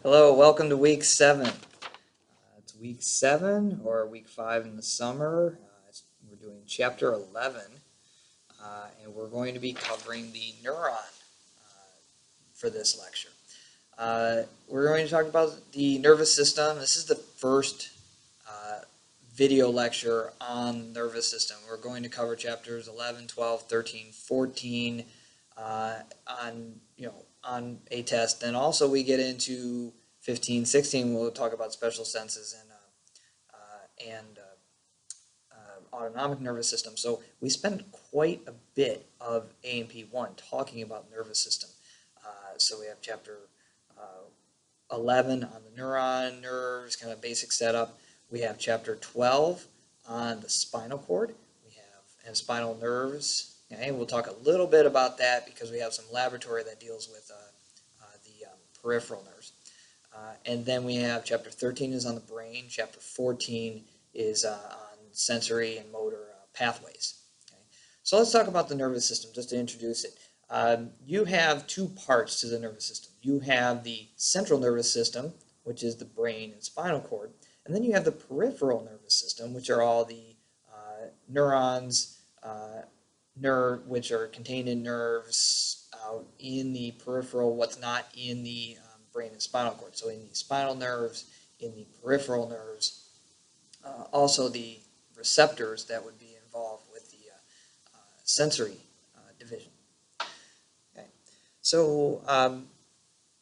Hello, welcome to week 7. It's week 7 or week 5 in the summer. We're doing chapter 11, and we're going to be covering the neuron for this lecture. We're going to talk about the nervous system. This is the first video lecture on the nervous system. We're going to cover chapters 11, 12, 13, 14 on a test. And also we get into 15, 16. We'll talk about special senses and autonomic nervous system. So we spend quite a bit of A&P1 talking about nervous system. So we have chapter 11 on the neuron, nerves, kind of basic setup. We have chapter 12 on the spinal cord. And spinal nerves. Okay, we'll talk a little bit about that because we have some laboratory that deals with the peripheral nerves. And then we have chapter 13 is on the brain. Chapter 14 is on sensory and motor pathways. Okay? So let's talk about the nervous system just to introduce it. You have two parts to the nervous system. You have the central nervous system, which is the brain and spinal cord. And then you have the peripheral nervous system, which are all the neurons, which are contained in nerves out in the peripheral, what's not in the brain and spinal cord. So in the spinal nerves, in the peripheral nerves, also the receptors that would be involved with the sensory division. Okay. So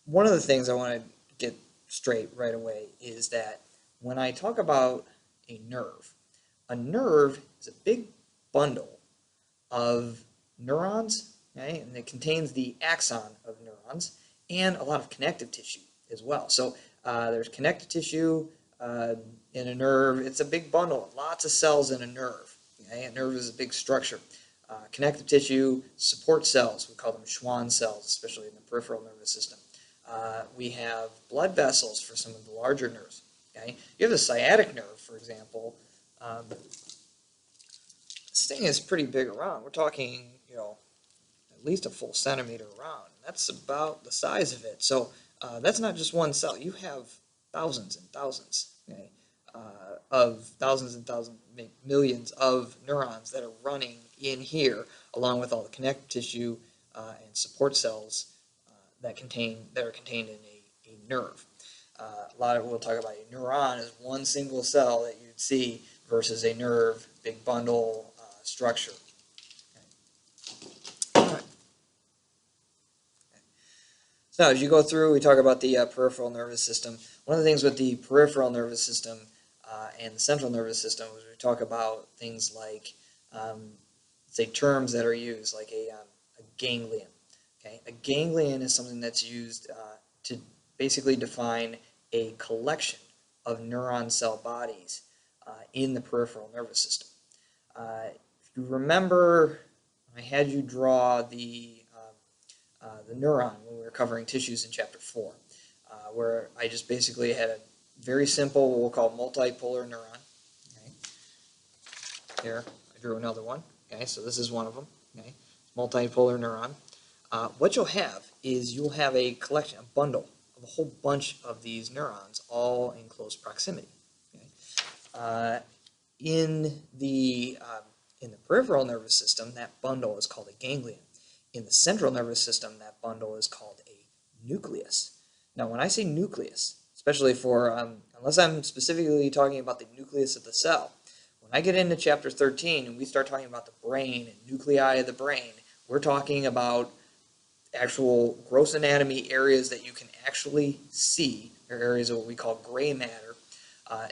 one of the things I want to get straight right away is that when I talk about a nerve is a big bundle of neurons, okay? And it contains the axon of neurons and a lot of connective tissue as well. So there's connective tissue in a nerve. It's a big bundle, lots of cells in a nerve. Okay? A nerve is a big structure. Connective tissue, support cells, we call them Schwann cells, especially in the peripheral nervous system. We have blood vessels for some of the larger nerves. Okay? You have the sciatic nerve, for example. This thing is pretty big around. We're talking, at least a full centimeter around. That's about the size of it. So that's not just one cell. You have thousands and thousands, okay, of thousands and thousands, millions of neurons that are running in here, along with all the connective tissue and support cells that are contained in a nerve. A lot of we'll talk about a neuron as one single cell that you'd see versus a nerve, big bundle structure. Okay. Right. So as you go through, we talk about the peripheral nervous system. One of the things with the peripheral nervous system and the central nervous system is we talk about things like, say, terms that are used, like a ganglion. Okay? A ganglion is something that's used to basically define a collection of neuron cell bodies in the peripheral nervous system. If you remember, I had you draw the neuron when we were covering tissues in chapter 4, where I just basically had a very simple, what we'll call multipolar neuron. Okay. Here, I drew another one. Okay, so this is one of them. Okay, multipolar neuron. What you'll have is you'll have a collection, a bundle of a whole bunch of these neurons, all in close proximity. Okay. In the peripheral nervous system, that bundle is called a ganglion. In the central nervous system, that bundle is called a nucleus. Now, when I say nucleus, especially for, unless I'm specifically talking about the nucleus of the cell, when I get into chapter 13 and we start talking about the brain and nuclei of the brain, we're talking about actual gross anatomy areas that you can actually see, or areas of what we call gray matter,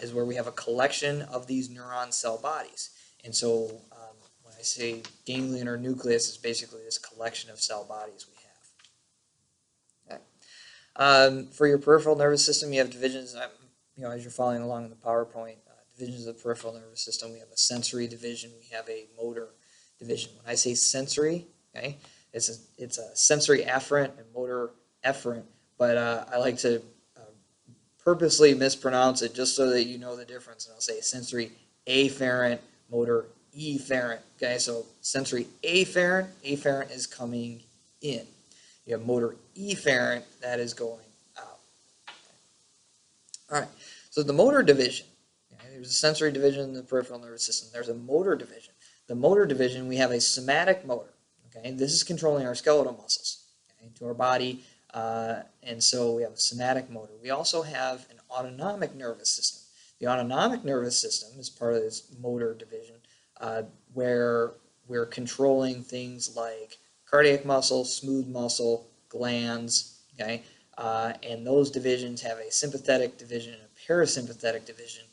is where we have a collection of these neuron cell bodies. And so when I say ganglion or nucleus, it's basically this collection of cell bodies we have. Okay. For your peripheral nervous system, you have divisions, as you're following along in the PowerPoint, divisions of the peripheral nervous system. We have a sensory division, we have a motor division. When I say sensory, okay, it's a sensory afferent and motor efferent, but I like to purposely mispronounce it just so that you know the difference. And I'll say sensory afferent, motor efferent. Okay, so sensory afferent is coming in. You have motor efferent, that is going out. All right, so the motor division, okay, there's a sensory division in the peripheral nervous system. There's a motor division. The motor division, we have a somatic motor. Okay, this is controlling our skeletal muscles, okay, to our body, and so we have a somatic motor. We also have an autonomic nervous system. The autonomic nervous system is part of this motor division, where we're controlling things like cardiac muscle, smooth muscle, glands, okay? And those divisions have a sympathetic division and a parasympathetic division.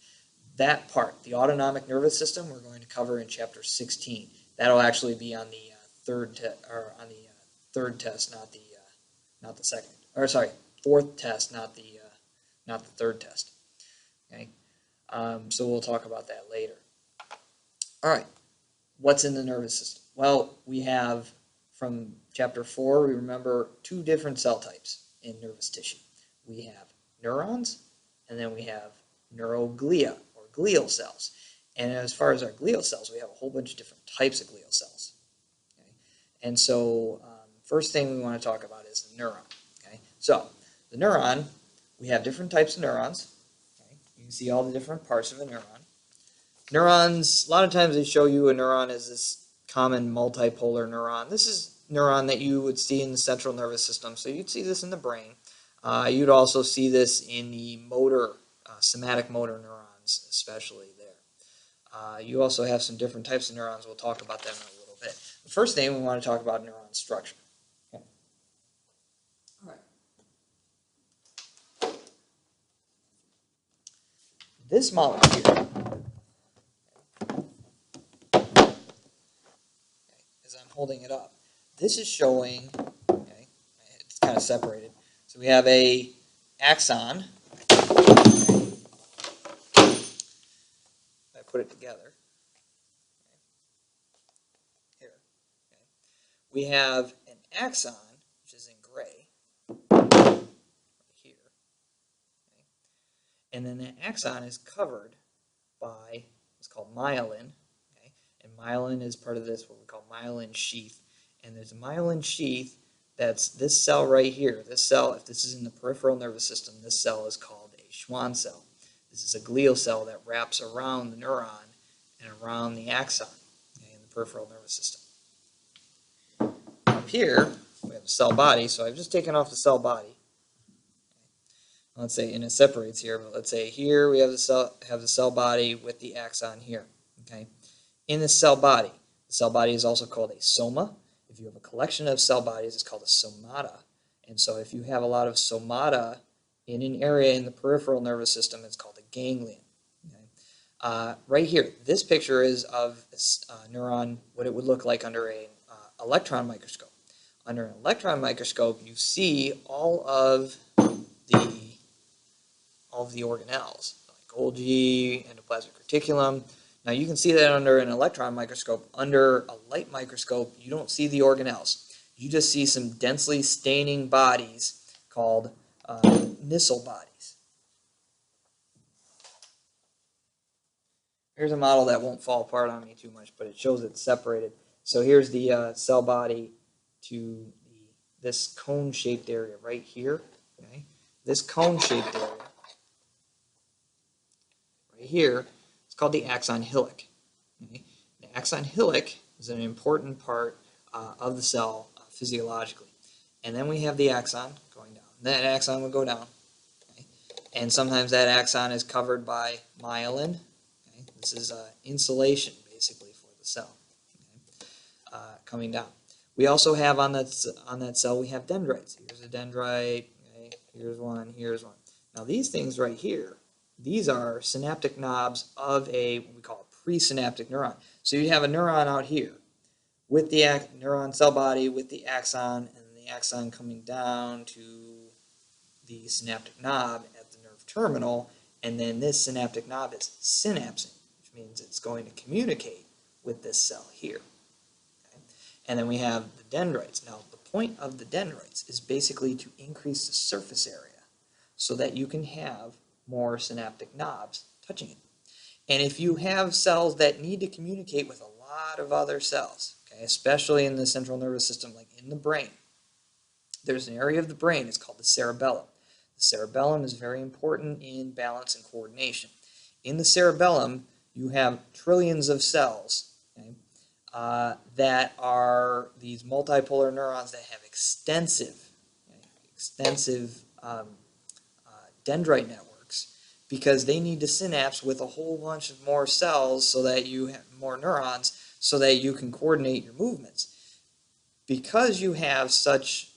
That part, the autonomic nervous system, we're going to cover in chapter 16. That'll actually be on the third test, not the second. Or sorry, fourth test, not the third test. Okay, so we'll talk about that later. All right, what's in the nervous system? Well, we have from chapter 4. We remember two different cell types in nervous tissue. We have neurons, and then we have neuroglia, or glial cells. And as far as our glial cells, we have a whole bunch of different types of glial cells. Okay? And so first thing we want to talk about is the neuron. Okay? So the neuron, we have different types of neurons. Okay? You can see all the different parts of a neuron. Neurons, a lot of times they show you a neuron as this common multipolar neuron. This is neuron that you would see in the central nervous system, so you'd see this in the brain. You'd also see this in the motor, somatic motor neurons, especially there. You also have some different types of neurons. We'll talk about them in a little bit. The first thing we want to talk about neuron structure. Okay. All right. This molecule, as I'm holding it up, this is showing, okay, it's kind of separated. So we have a axon. Okay. I put it together. Okay. Here. Okay. We have an axon, which is in gray, right here. Okay. And then that axon is covered by what's called myelin. Okay. And myelin is part of this, what we call myelin sheath. And there's a myelin sheath that's this cell right here. This cell, if this is in the peripheral nervous system, this cell is called a Schwann cell. This is a glial cell that wraps around the neuron and around the axon, okay, in the peripheral nervous system. Up here, we have the cell body, so I've just taken off the cell body. Let's say, and it separates here, but let's say here we have the cell body with the axon here. Okay, in the cell body is also called a soma. If you have a collection of cell bodies, it's called a somata. And so if you have a lot of somata in an area in the peripheral nervous system, it's called a ganglion. Okay? Right here, this picture is of a neuron, what it would look like under an electron microscope. Under an electron microscope, you see all of the organelles, like Golgi, endoplasmic reticulum. Now you can see that under an electron microscope. Under a light microscope, you don't see the organelles. You just see some densely staining bodies called Nissl bodies. Here's a model that won't fall apart on me too much, but it shows it's separated. So here's the cell body to this cone-shaped area right here. Okay? This cone-shaped area right here, it's called the axon hillock. Okay? The axon hillock is an important part of the cell physiologically. And then we have the axon going down. That axon will go down. Okay? And sometimes that axon is covered by myelin. Okay? This is insulation, basically, for the cell. Okay? Coming down. We also have on that cell, we have dendrites. Here's a dendrite. Okay? Here's one. Here's one. Now these things right here, these are synaptic knobs of a, what we call a presynaptic neuron. So you have a neuron out here with the neuron cell body with the axon, and the axon coming down to the synaptic knob at the nerve terminal, and then this synaptic knob is synapsing, which means it's going to communicate with this cell here. Okay? And then we have the dendrites. Now the point of the dendrites is basically to increase the surface area so that you can have more synaptic knobs touching it. And if you have cells that need to communicate with a lot of other cells, okay, especially in the central nervous system, like in the brain, there's an area of the brain, it's called the cerebellum. The The cerebellum is very important in balance and coordination. In the cerebellum, you have trillions of cells, okay, that are these multipolar neurons that have extensive dendrite networks, because they need to synapse with a whole bunch of more cells so that you have more neurons so that you can coordinate your movements. Because you have such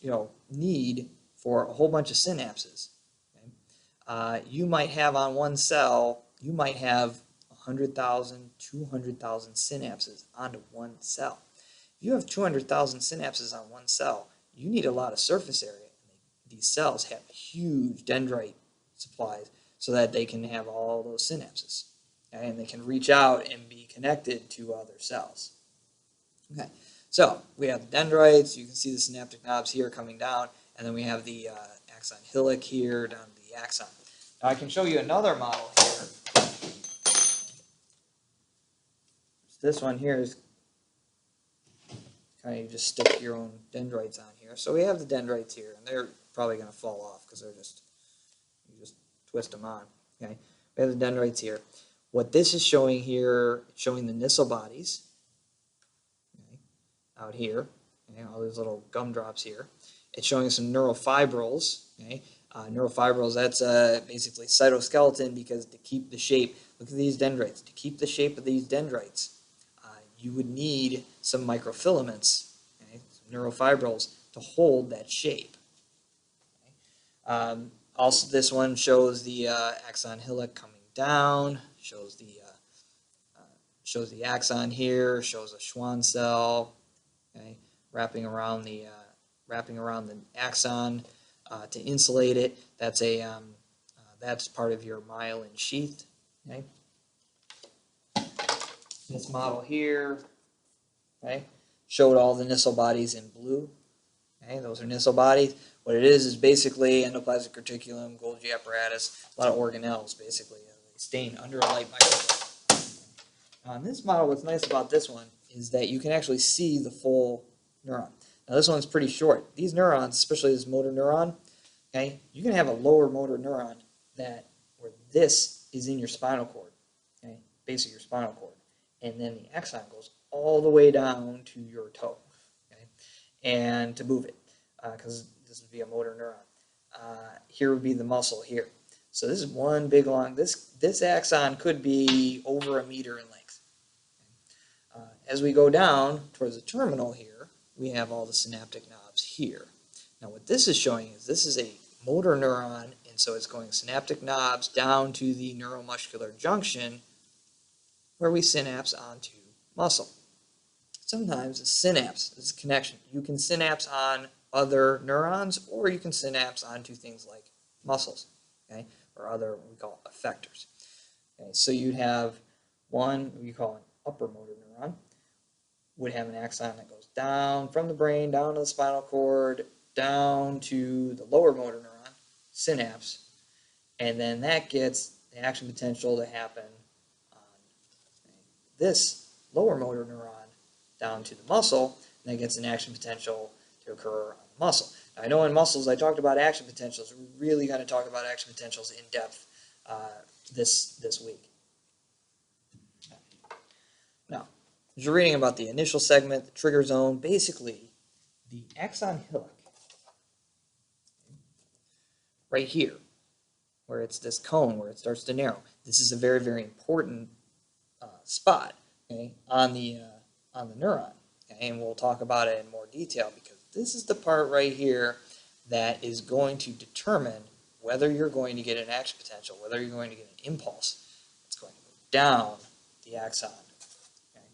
need for a whole bunch of synapses, okay, you might have on one cell, you might have 100,000, 200,000 synapses onto one cell. If you have 200,000 synapses on one cell, you need a lot of surface area. These cells have huge dendrite supplies so that they can have all those synapses, okay? And they can reach out and be connected to other cells. Okay, so we have the dendrites. You can see the synaptic knobs here coming down, and then we have the axon hillock here down to the axon. Now I can show you another model here. This one here is kind of, you just stick your own dendrites on here. So we have the dendrites here, and they're probably going to fall off because you just twist them on. Okay, we have the dendrites here. What this is showing here, showing the Nissl bodies, okay, out here, okay, all these little gumdrops here. It's showing some neurofibrils. Okay, neurofibrils, that's basically cytoskeleton, because to keep the shape, look at these dendrites. To keep the shape of these dendrites, you would need some microfilaments, okay, some neurofibrils, to hold that shape. Okay. Also, this one shows the axon hillock coming down, shows the axon here, shows a Schwann cell, okay, wrapping around the axon to insulate it. That's that's part of your myelin sheath. Okay. This model here, okay, showed all the Nissl bodies in blue. Okay, those are Nissl bodies. What it is basically endoplasmic reticulum, Golgi apparatus, a lot of organelles basically. They stain under a light microscope. Now in this model, what's nice about this one is that you can actually see the full neuron. Now this one's pretty short. These neurons, especially this motor neuron, okay, you can have a lower motor neuron where this is in your spinal cord, okay, base of your spinal cord. And then the axon goes all the way down to your toe, okay? And to move it, because this would be a motor neuron. Here would be the muscle here. So this is one big long, this axon could be over 1 meter in length. As we go down towards the terminal here, we have all the synaptic knobs here. Now what this is showing is this is a motor neuron, and so it's going synaptic knobs down to the neuromuscular junction, where we synapse onto muscle. Sometimes a synapse is a connection. You can synapse on other neurons, or you can synapse onto things like muscles, okay, or other what we call effectors. Okay, so you'd have one we call an upper motor neuron, would have an axon that goes down from the brain, down to the spinal cord, down to the lower motor neuron, synapse, and then that gets the action potential to happen this lower motor neuron down to the muscle, and that gets an action potential to occur on the muscle. Now, I know in muscles I talked about action potentials. We're really going to talk about action potentials in depth this week. Now, as you're reading about the initial segment, the trigger zone, basically the axon hillock, right here, where it's this cone where it starts to narrow. This is a very, very important spot, okay, on the neuron, okay, and we'll talk about it in more detail, because this is the part right here that is going to determine whether you're going to get an action potential, whether you're going to get an impulse. It's going to go down the axon. Okay?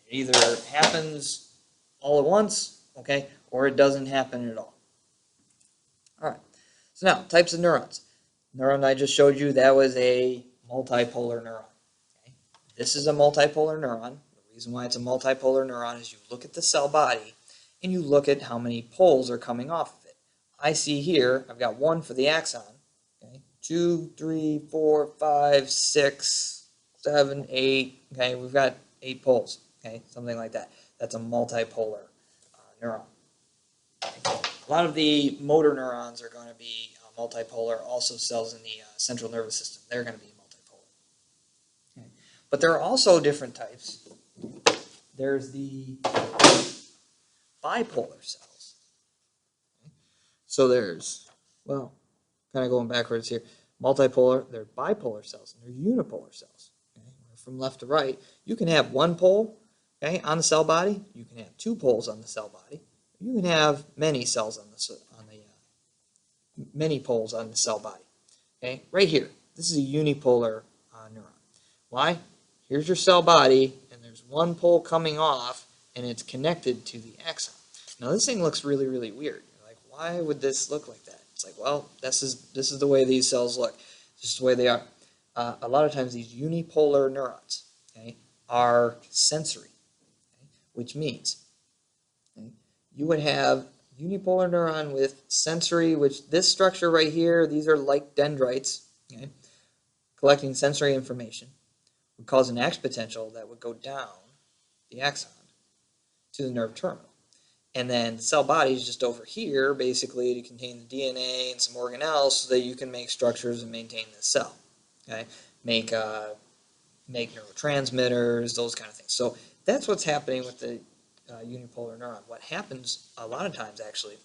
It either happens all at once, okay, or it doesn't happen at all. All right. So now, types of neurons. Neuron I just showed you, that was a multipolar neuron. This is a multipolar neuron. The reason why it's a multipolar neuron is you look at the cell body and you look at how many poles are coming off of it. I see here, I've got 1 for the axon, okay, 2, 3, 4, 5, 6, 7, 8, okay, we've got 8 poles, okay, something like that. That's a multipolar neuron. Okay. A lot of the motor neurons are going to be multipolar. Also cells in the central nervous system, they're going to be multipolar. Okay. But there are also different types. There's the bipolar cells. So there's, well, kind of going backwards here. Multipolar, they're bipolar cells, and they're unipolar cells. Okay? From left to right, you can have one pole, okay, on the cell body. You can have two poles on the cell body. You can have many cells on the many poles on the cell body. Okay, right here, this is a unipolar neuron. Why? Here's your cell body, and there's one pole coming off, and it's connected to the axon. Now this thing looks really, really weird. You're like, why would this look like that? It's like, well, this is the way these cells look. This is the way they are. A lot of times these unipolar neurons, okay, are sensory, okay, which means, okay, you would have unipolar neuron with sensory, which this structure right here, these are like dendrites, okay, collecting sensory information, would cause an ax potential that would go down the axon to the nerve terminal. And then the cell body is just over here, basically, to contain the DNA and some organelles so that you can make structures and maintain the cell. Okay, make neurotransmitters, those kind of things. So that's what's happening with the unipolar neuron. What happens a lot of times, actually,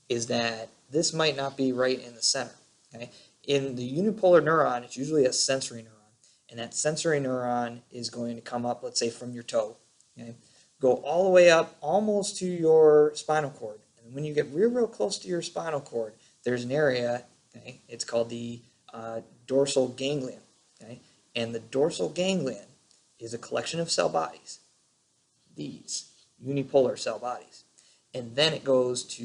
is that this might not be right in the center. Okay, in the unipolar neuron, it's usually a sensory neuron, and that sensory neuron is going to come up, let's say, from your toe. Okay, go all the way up almost to your spinal cord. And when you get real close to your spinal cord, there's an area, okay, it's called the dorsal ganglion. Okay? And the dorsal ganglion is a collection of cell bodies, these unipolar cell bodies. And then it goes to,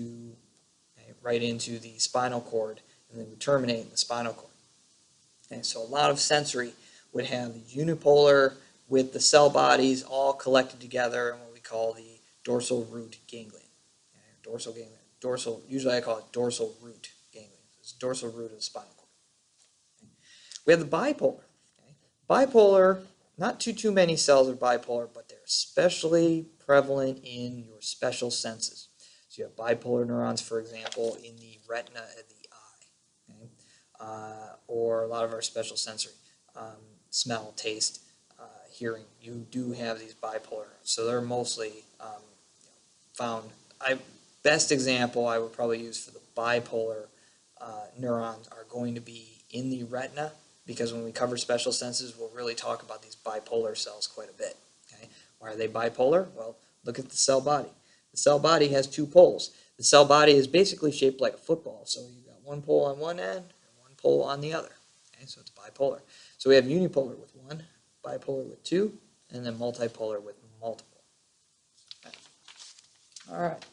okay, right into the spinal cord, and then would terminate in the spinal cord. Okay? So a lot of sensory would have the unipolar with the cell bodies all collected together in what we call the dorsal root ganglion. Okay? Dorsal ganglion. Dorsal, usually I call it dorsal root ganglion. It's dorsal root of the spinal cord. Okay? We have the bipolar. Okay? Bipolar, not too many cells are bipolar, but they're especially prevalent in your special senses. So you have bipolar neurons, for example, in the retina of the eye. Okay? Or a lot of our special sensory, smell, taste, hearing, you do have these bipolar. So they're mostly found. Best example I would probably use for the bipolar neurons are going to be in the retina, because when we cover special senses, we'll really talk about these bipolar cells quite a bit. Okay? Why are they bipolar? Well, look at the cell body. The cell body has two poles. The cell body is basically shaped like a football. So you've got one pole on one end and one pole on the other. Okay? So it's bipolar. So we have unipolar with one, bipolar with two, and then multipolar with multiple. Okay. All right.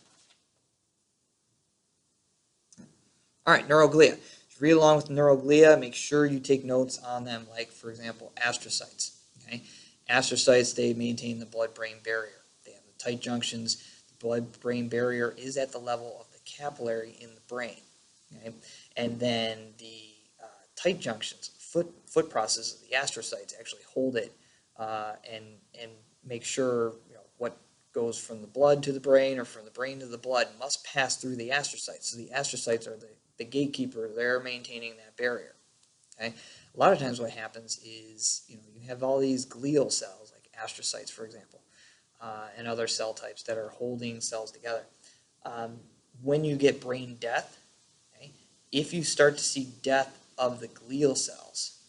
All right, neuroglia. Just read along with neuroglia. Make sure you take notes on them, like, for example, astrocytes. Okay? Astrocytes, they maintain the blood-brain barrier. They have the tight junctions. The blood-brain barrier is at the level of the capillary in the brain. Okay? And then the tight junctions, foot process of the astrocytes actually hold it and make sure what goes from the blood to the brain or from the brain to the blood must pass through the astrocytes. So the astrocytes are the gatekeeper. They're maintaining that barrier. Okay? A lot of times what happens is you have all these glial cells, like astrocytes, for example, and other cell types that are holding cells together. When you get brain death, okay, if you start to see death of the glial cells,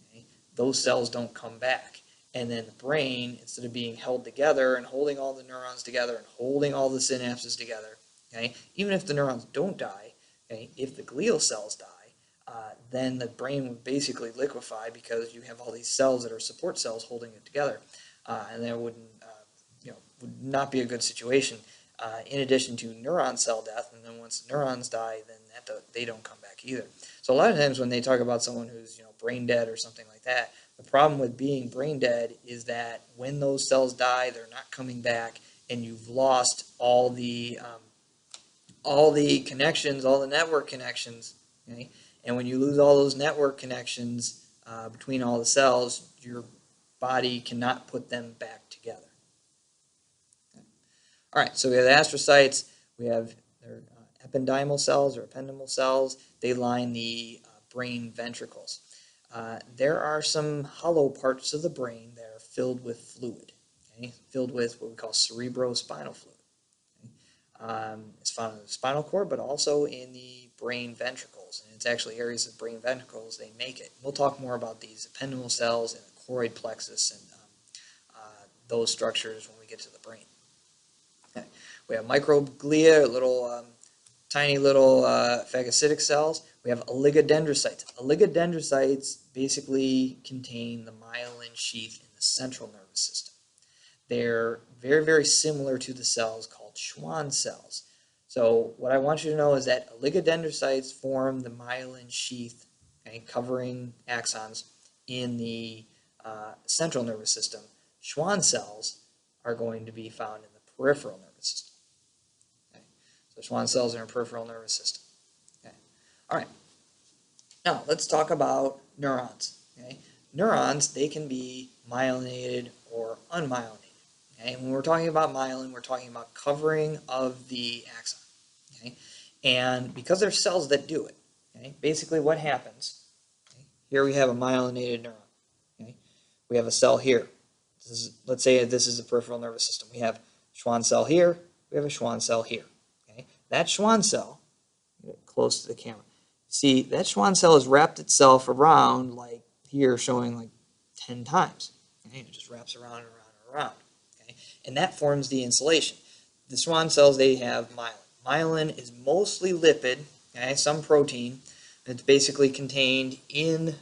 okay, those cells don't come back. And then the brain, instead of being held together and holding all the neurons together and holding all the synapses together, okay, even if the neurons don't die, okay, if the glial cells die, then the brain would basically liquefy because you have all these cells that are support cells holding it together, and that would not be a good situation. In addition to neuron cell death, and then once the neurons die, then they don't come back either. So a lot of times when they talk about someone who's brain dead or something like that, the problem with being brain dead is that when those cells die, they're not coming back, and you've lost all the connections, all the network connections. Okay? And when you lose all those network connections between all the cells, your body cannot put them back together. Okay. All right, so we have the astrocytes. We have their ependymal cells or ependymal cells, they line the brain ventricles. There are some hollow parts of the brain that are filled with fluid, okay? Filled with what we call cerebrospinal fluid. Okay? It's found in the spinal cord, but also in the brain ventricles. And it's actually areas of brain ventricles they make it. We'll talk more about these ependymal cells and the choroid plexus and those structures when we get to the brain. Okay. We have microglia, tiny little phagocytic cells. We have oligodendrocytes. Oligodendrocytes basically contain the myelin sheath in the central nervous system. They're very, very similar to the cells called Schwann cells. So what I want you to know is that oligodendrocytes form the myelin sheath, okay, covering axons in the central nervous system. Schwann cells are going to be found in the peripheral nervous system. Okay. So Schwann cells are in the peripheral nervous system. Okay. All right. Now let's talk about neurons. Okay. Neurons, they can be myelinated or unmyelinated. Okay. When we're talking about myelin, we're talking about covering of the axon. Okay. And because there's cells that do it, okay, basically what happens, okay, here we have a myelinated neuron. Okay. We have a cell here. Let's say this is the peripheral nervous system. We have Schwann cell here. We have a Schwann cell here. Okay? That Schwann cell, get close to the camera. See, that Schwann cell has wrapped itself around, like here, showing like 10 times. Okay? It just wraps around and around and around. Okay? And that forms the insulation. The Schwann cells, they have myelin. Myelin is mostly lipid, okay? Some protein. It's basically contained in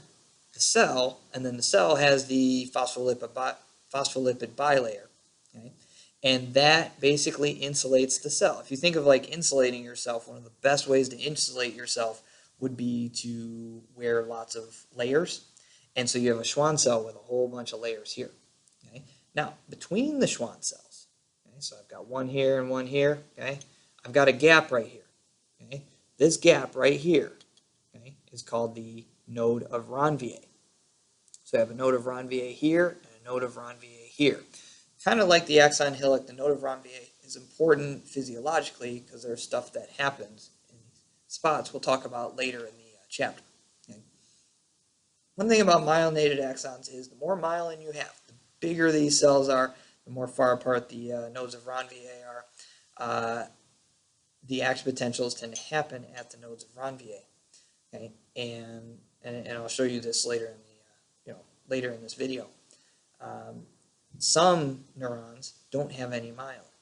the cell, and then the cell has the phospholipid bilayer, okay? And that basically insulates the cell. If you think of like insulating yourself, one of the best ways to insulate yourself would be to wear lots of layers. And so you have a Schwann cell with a whole bunch of layers here. Okay? Now, between the Schwann cells, okay, so I've got one here and one here, okay? I've got a gap right here. Okay? This gap right here, okay, is called the node of Ranvier. So I have a node of Ranvier here and a node of Ranvier here. Kind of like the axon hillock, the node of Ranvier is important physiologically because there's stuff that happens in spots we'll talk about later in the chapter. Okay? One thing about myelinated axons is the more myelin you have, the bigger these cells are, the more far apart the nodes of Ranvier are. The action potentials tend to happen at the nodes of Ranvier. Okay? And I'll show you this later in the later in this video. Some neurons don't have any myelin.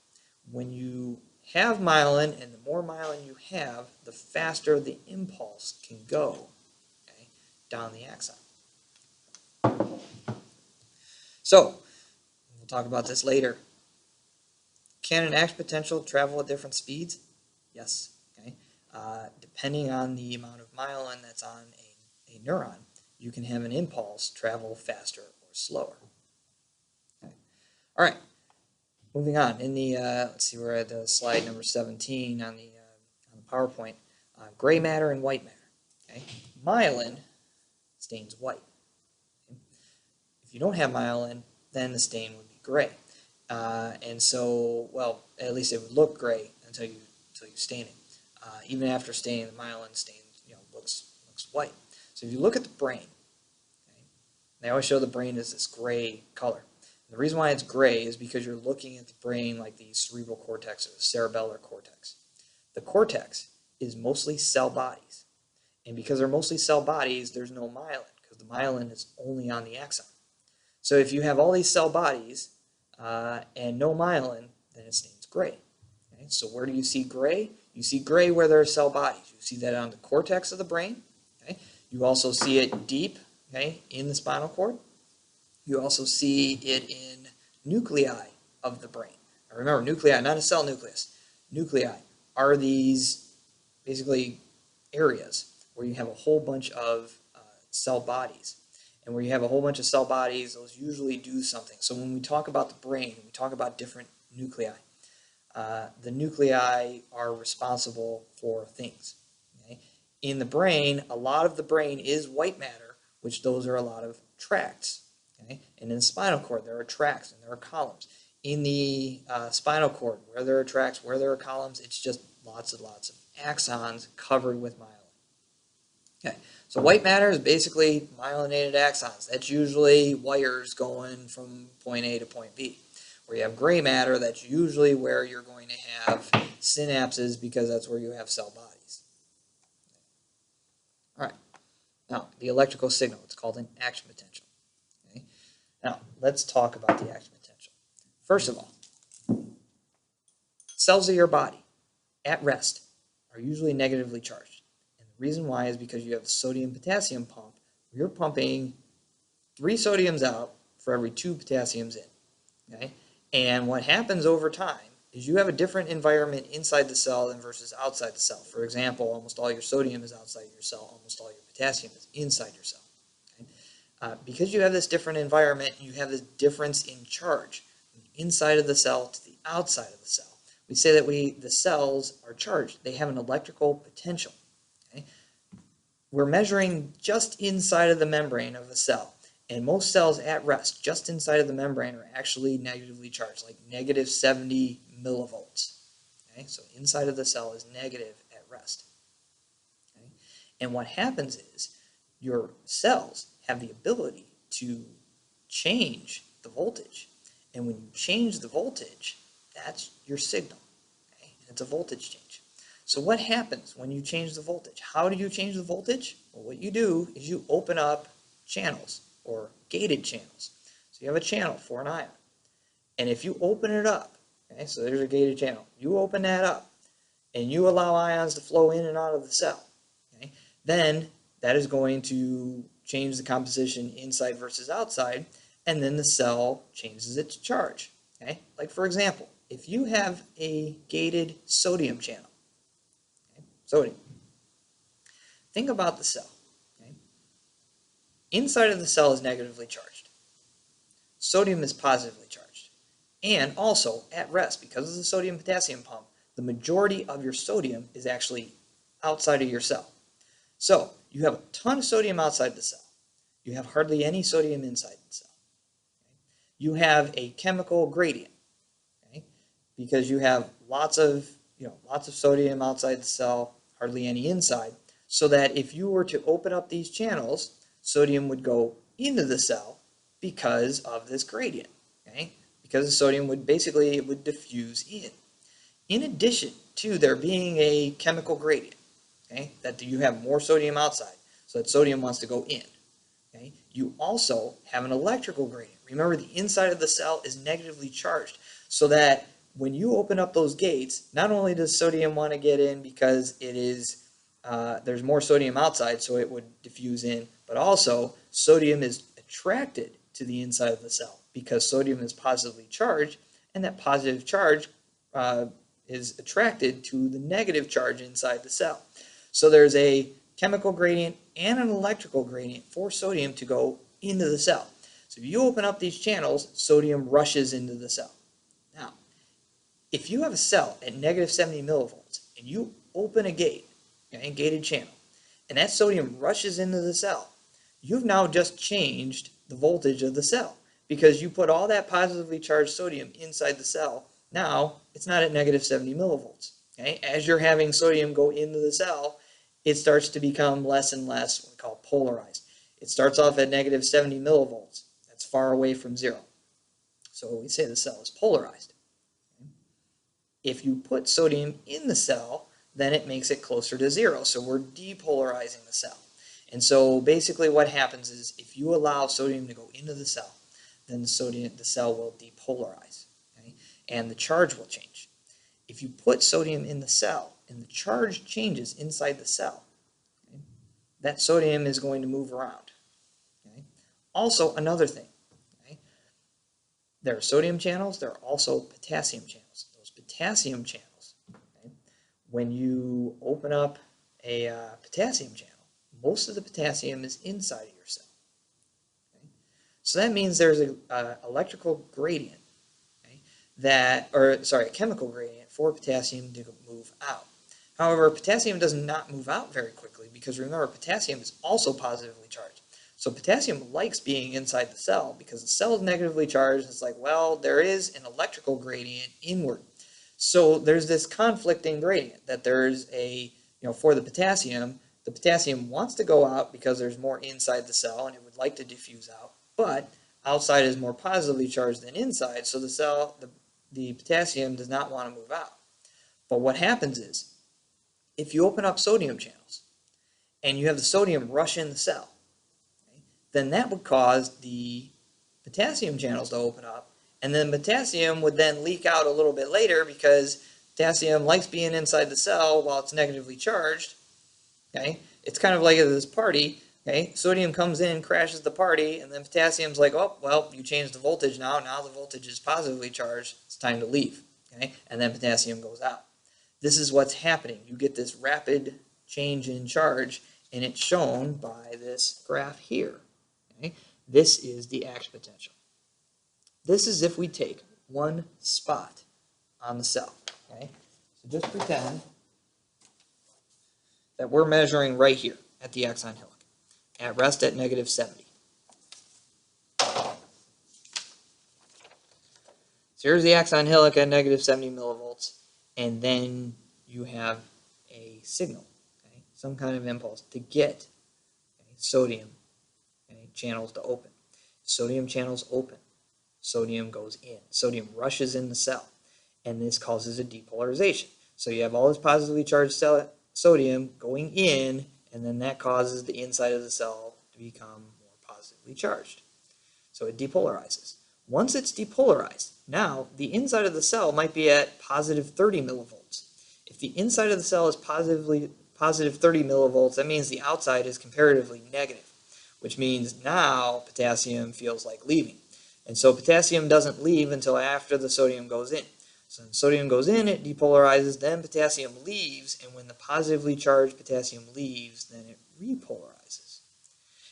When you have myelin, and the more myelin you have, the faster the impulse can go, okay, down the axon. So, we'll talk about this later. Can an action potential travel at different speeds? Yes. Okay. Depending on the amount of myelin that's on a neuron, you can have an impulse travel faster or slower. Okay. All right. Moving on. In the let's see, we're at slide number 17 on the PowerPoint. Gray matter and white matter. Okay. Myelin stains white. Okay. If you don't have myelin, then the stain would be gray. And so, well, at least it would look gray until you stain it. Even after staining, the myelin stain, looks white. So if you look at the brain, okay, they always show the brain as this gray color. And the reason why it's gray is because you're looking at the brain like the cerebral cortex or the cerebellar cortex. The cortex is mostly cell bodies. And because they're mostly cell bodies, there's no myelin, because the myelin is only on the axon. So if you have all these cell bodies and no myelin, then it stains gray. Okay? So where do you see gray? You see gray where there are cell bodies. You see that on the cortex of the brain. Okay? You also see it deep, okay, in the spinal cord. You also see it in nuclei of the brain. Now remember, nuclei, not a cell nucleus. Nuclei are these basically areas where you have a whole bunch of cell bodies. And where you have a whole bunch of cell bodies, those usually do something. So when we talk about the brain, we talk about different nuclei. The nuclei are responsible for things. Okay? In the brain, a lot of the brain is white matter, which those are a lot of tracts. Okay? And in the spinal cord, there are tracts and there are columns. In the spinal cord, where there are tracts, where there are columns, it's just lots and lots of axons covered with myelin. Okay, so white matter is basically myelinated axons. That's usually wires going from point A to point B. Where you have gray matter, that's usually where you're going to have synapses because that's where you have cell bodies. All right, now the electrical signal, it's called an action potential. Okay? Now let's talk about the action potential. First of all, cells of your body at rest are usually negatively charged. And the reason why is because you have a sodium-potassium pump. You're pumping 3 sodiums out for every 2 potassiums in. Okay? And what happens over time is you have a different environment inside the cell than versus outside the cell. For example, almost all your sodium is outside your cell, almost all your potassium is inside your cell. Okay? Because you have this different environment, you have this difference in charge from the inside of the cell to the outside of the cell. We say that the cells are charged. They have an electrical potential. Okay? We're measuring just inside of the membrane of a cell. And most cells at rest, just inside of the membrane, are actually negatively charged, like negative 70 millivolts. Okay? So inside of the cell is negative at rest. Okay? And what happens is your cells have the ability to change the voltage. And when you change the voltage, that's your signal. Okay? And it's a voltage change. So what happens when you change the voltage? How do you change the voltage? Well, what you do is you open up channels or gated channels. So you have a channel for an ion. And if you open it up, okay, so there's a gated channel. You open that up and you allow ions to flow in and out of the cell. Okay, then that is going to change the composition inside versus outside, and then the cell changes its charge. Okay? Like for example, if you have a gated sodium channel, okay, sodium, think about the cell. Okay? Inside of the cell is negatively charged. Sodium is positively charged. And also, at rest, because of the sodium-potassium pump, the majority of your sodium is actually outside of your cell. So, you have a ton of sodium outside the cell. You have hardly any sodium inside the cell. Okay? You have a chemical gradient, okay? Because you have lots of sodium outside the cell, hardly any inside, so that if you were to open up these channels, sodium would go into the cell because of this gradient, okay? Because the sodium would diffuse in. In addition to there being a chemical gradient, okay, that you have more sodium outside, so that sodium wants to go in. Okay? You also have an electrical gradient. Remember, the inside of the cell is negatively charged, so that when you open up those gates, not only does sodium want to get in because it is there's more sodium outside, so it would diffuse in, but also sodium is attracted to the inside of the cell because sodium is positively charged, and that positive charge is attracted to the negative charge inside the cell. So there's a chemical gradient and an electrical gradient for sodium to go into the cell. So if you open up these channels, sodium rushes into the cell. Now, if you have a cell at negative 70 millivolts and you open a gate, a gated channel, and that sodium rushes into the cell, you've now just changed the voltage of the cell because you put all that positively charged sodium inside the cell. Now it's not at negative 70 millivolts. Okay? As you're having sodium go into the cell, it starts to become less and less what we call polarized. It starts off at negative 70 millivolts. That's far away from zero. So we say the cell is polarized. Okay? If you put sodium in the cell, then it makes it closer to zero. So we're depolarizing the cell. And so basically what happens is if you allow sodium to go into the cell, then the cell will depolarize. Okay? And the charge will change. If you put sodium in the cell and the charge changes inside the cell, okay, that sodium is going to move around. Okay? Also, another thing, okay, there are sodium channels, there are also potassium channels. Those potassium channels, okay, when you open up a potassium channel, most of the potassium is inside of your cell. Okay? So that means there's an electrical gradient, okay, a chemical gradient for potassium to move out. However, potassium does not move out very quickly because remember, potassium is also positively charged. So potassium likes being inside the cell because the cell is negatively charged. It's like, well, there is an electrical gradient inward. So there's this conflicting gradient that there's for the potassium wants to go out because there's more inside the cell and it would like to diffuse out, but outside is more positively charged than inside, so the potassium does not want to move out. But what happens is, if you open up sodium channels and you have the sodium rush in the cell, okay, then that would cause the potassium channels to open up, and then potassium would then leak out a little bit later because potassium likes being inside the cell while it's negatively charged. Okay, it's kind of like at this party. Okay, sodium comes in, crashes the party, and then potassium's like, oh, well, you changed the voltage now. Now the voltage is positively charged. It's time to leave. Okay, and then potassium goes out. This is what's happening. You get this rapid change in charge, and it's shown by this graph here. Okay, this is the action potential. This is if we take one spot on the cell. Okay, so just pretend that we're measuring right here at the axon hillock, at rest at -70. So here's the axon hillock at -70 millivolts, and then you have a signal, okay, some kind of impulse to get sodium channels to open. Sodium channels open, sodium goes in. Sodium rushes in the cell, and this causes a depolarization. So you have all this positively charged sodium going in, and then that causes the inside of the cell to become more positively charged. So it depolarizes. Once it's depolarized, now the inside of the cell might be at positive 30 millivolts. If the inside of the cell is positive 30 millivolts, that means the outside is comparatively negative, which means now potassium feels like leaving. And so potassium doesn't leave until after the sodium goes in. So when sodium goes in, it depolarizes, then potassium leaves, and when the positively charged potassium leaves, then it repolarizes.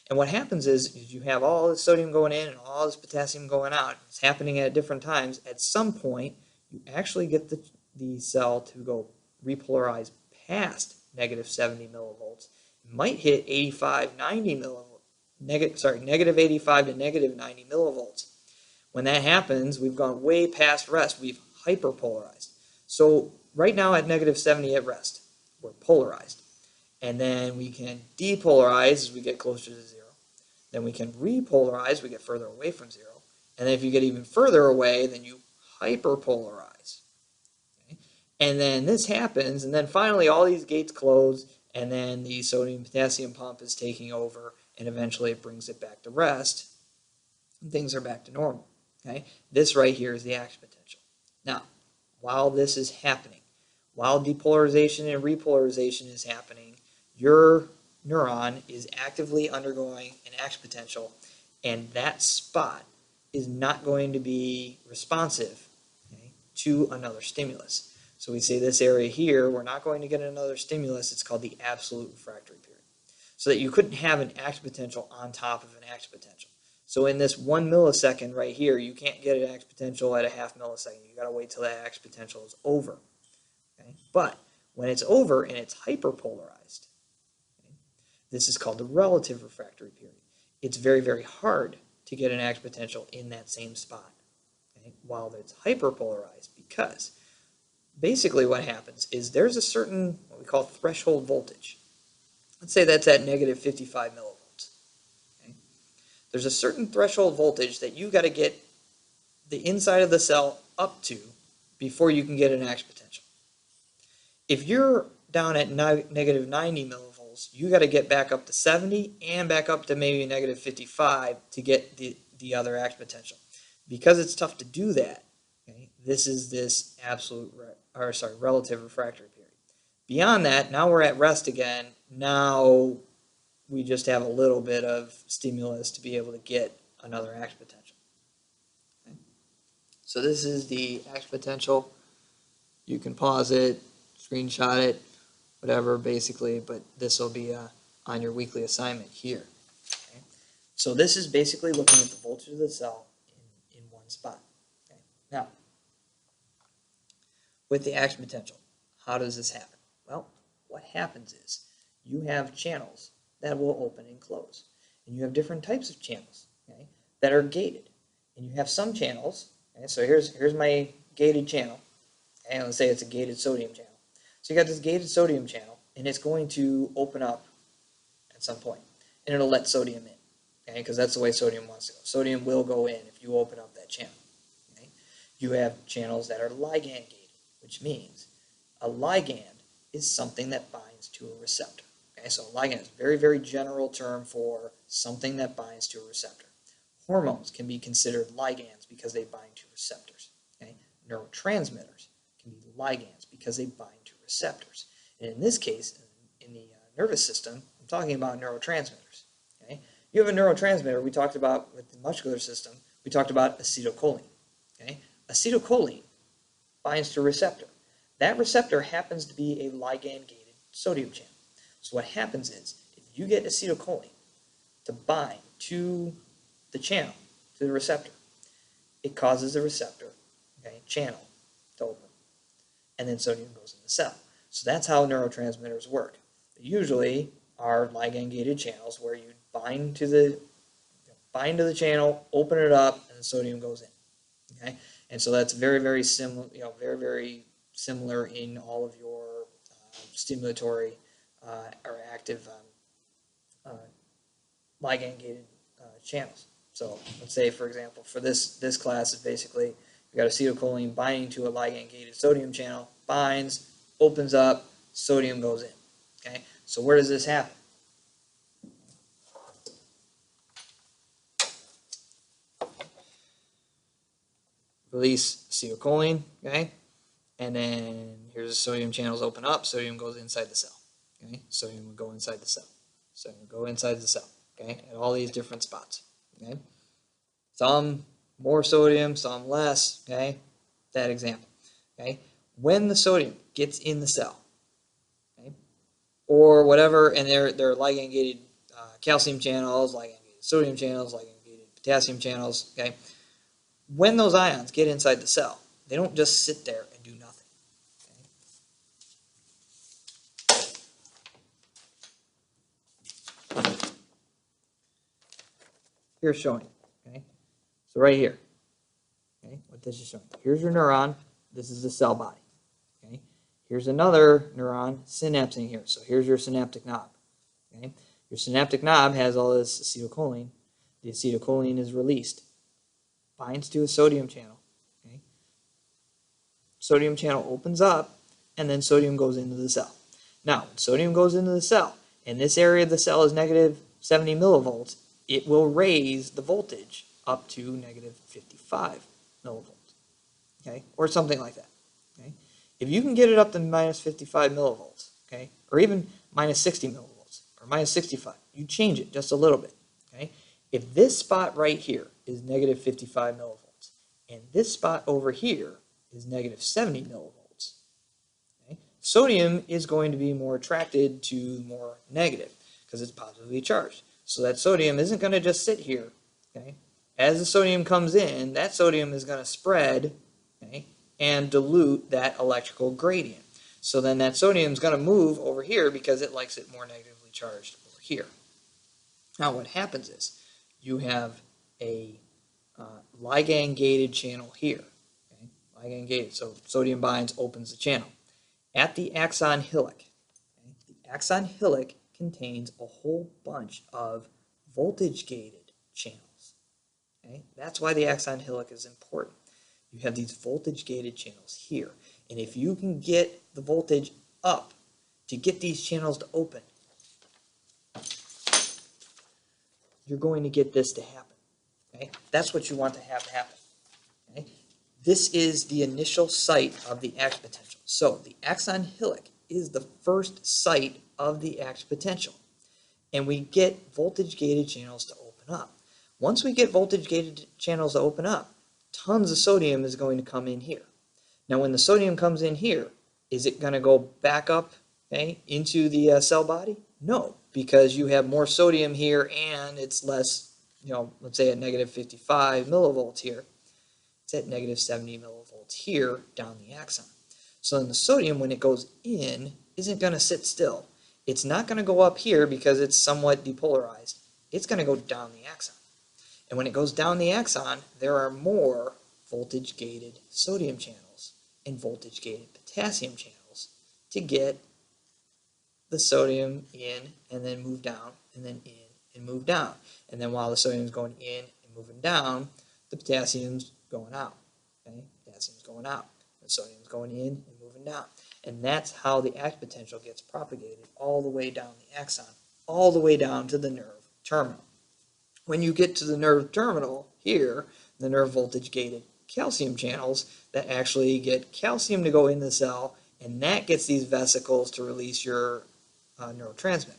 And what happens is you have all this sodium going in and all this potassium going out. It's happening at different times. At some point, you actually get the cell to go repolarize past -70 millivolts. It might hit 85, 90 millivolts, -85 to -90 millivolts. When that happens, we've gone way past rest. We've hyperpolarized. So right now at -70 at rest, we're polarized. And then we can depolarize as we get closer to zero. Then we can repolarize, we get further away from zero. And then if you get even further away, then you hyperpolarize. Okay? And then this happens, and then finally all these gates close, and then the sodium-potassium pump is taking over, and eventually it brings it back to rest, and things are back to normal. Okay? This right here is the action potential. Now, while this is happening, while depolarization and repolarization is happening, your neuron is actively undergoing an action potential, and that spot is not going to be responsive, okay, to another stimulus. So we say this area here, we're not going to get another stimulus. It's called the absolute refractory period. So that you couldn't have an action potential on top of an action potential. So in this 1 millisecond right here, you can't get an action potential at a half millisecond. You got to wait till that action potential is over. Okay? But when it's over and it's hyperpolarized, okay, this is called the relative refractory period. It's very, very hard to get an action potential in that same spot, okay, while it's hyperpolarized, because basically what happens is there's a certain, what we call threshold voltage. Let's say that's at -55 millivolts. There's a certain threshold voltage that you got to get the inside of the cell up to before you can get an action potential. If you're down at -90 millivolts, you got to get back up to 70 and back up to maybe -55 to get the other action potential. Because it's tough to do that, okay, this is this relative refractory period. Beyond that, now we're at rest again. Now we just have a little bit of stimulus to be able to get another action potential. Okay. So this is the action potential. You can pause it, screenshot it, whatever, basically, but this will be on your weekly assignment here. Okay. So this is basically looking at the voltage of the cell in one spot. Okay. Now, with the action potential, how does this happen? Well, what happens is you have channels that will open and close. And you have different types of channels, okay, that are gated. And you have some channels, okay, so here's my gated channel, Okay, let's say it's a gated sodium channel. So you got this gated sodium channel, and it's going to open up at some point, and it'll let sodium in. Okay, because that's the way sodium wants to go. Sodium will go in if you open up that channel. Okay? You have channels that are ligand gated, which means a ligand is something that binds to a receptor. Okay, so a ligand is a very, very general term for something that binds to a receptor. Hormones can be considered ligands because they bind to receptors. Okay? Neurotransmitters can be ligands because they bind to receptors. And in this case, in the nervous system, I'm talking about neurotransmitters. Okay? You have a neurotransmitter we talked about with the muscular system. We talked about acetylcholine. Okay? Acetylcholine binds to a receptor. That receptor happens to be a ligand-gated sodium channel. So what happens is, if you get acetylcholine to bind to the channel, to the receptor, it causes the receptor, okay, channel to open, and then sodium goes in the cell. So that's how neurotransmitters work. They usually are ligand-gated channels where you bind to the channel, open it up, and the sodium goes in. Okay, and so that's very, very similar. Very, very similar in all of your stimulatory or active ligand-gated channels. So let's say, for example, for this class is basically we got acetylcholine binding to a ligand-gated sodium channel, binds, opens up, sodium goes in. Okay, so where does this happen? Release acetylcholine, okay, and then here's the sodium channels open up, sodium goes inside the cell. Okay, sodium will go inside the cell. Sodium will go inside the cell. Okay, at all these different spots. Okay, some more sodium, some less. Okay, that example. Okay, when the sodium gets in the cell, okay, or whatever, and they're ligand-gated calcium channels, ligand-gated sodium channels, ligand-gated potassium channels. Okay, when those ions get inside the cell, they don't just sit there and do nothing. Here's showing. Okay, so right here. Okay, what this is showing. Here's your neuron. This is the cell body. Okay, here's another neuron synapsing here. So here's your synaptic knob. Okay, your synaptic knob has all this acetylcholine. The acetylcholine is released, binds to a sodium channel. Okay, sodium channel opens up, and then sodium goes into the cell. Now, when sodium goes into the cell, and this area of the cell is negative 70 millivolts, it will raise the voltage up to negative 55 millivolts, okay, or something like that. Okay, if you can get it up to minus 55 millivolts, okay, or even minus 60 millivolts or minus 65, you change it just a little bit. Okay, if this spot right here is negative 55 millivolts, and this spot over here is negative 70 millivolts, okay, sodium is going to be more attracted to more negative because it's positively charged. So that sodium isn't going to just sit here. Okay, as the sodium comes in, that sodium is going to spread, okay, and dilute that electrical gradient. So then that sodium is going to move over here because it likes it more negatively charged over here. Now what happens is you have a ligand-gated channel here. Okay? Ligand-gated, so sodium binds, opens the channel. At the axon hillock, okay, the axon hillock contains a whole bunch of voltage-gated channels. Okay? That's why the axon hillock is important. You have these voltage-gated channels here. And if you can get the voltage up to get these channels to open, you're going to get this to happen. Okay? That's what you want to have happen. Okay? This is the initial site of the action potential. So the axon hillock is the first site of the action potential. And we get voltage-gated channels to open up. Once we get voltage-gated channels to open up, tons of sodium is going to come in here. Now when the sodium comes in here, is it going to go back up, okay, into the cell body? No, because you have more sodium here and it's less, let's say at negative 55 millivolts here. It's at negative 70 millivolts here down the axon. So then the sodium, when it goes in, isn't going to sit still. It's not going to go up here because it's somewhat depolarized. It's going to go down the axon. And when it goes down the axon, there are more voltage-gated sodium channels. and voltage-gated potassium channels to get the sodium in and then move down and then in and move down. And then while the sodium is going in and moving down, the potassium's going out. Okay? Potassium's going out. The sodium's going in and moving down. And that's how the act potential gets propagated all the way down the axon, all the way down to the nerve terminal. When you get to the nerve terminal here, the nerve voltage-gated calcium channels that actually get calcium to go in the cell, and that gets these vesicles to release your neurotransmitter.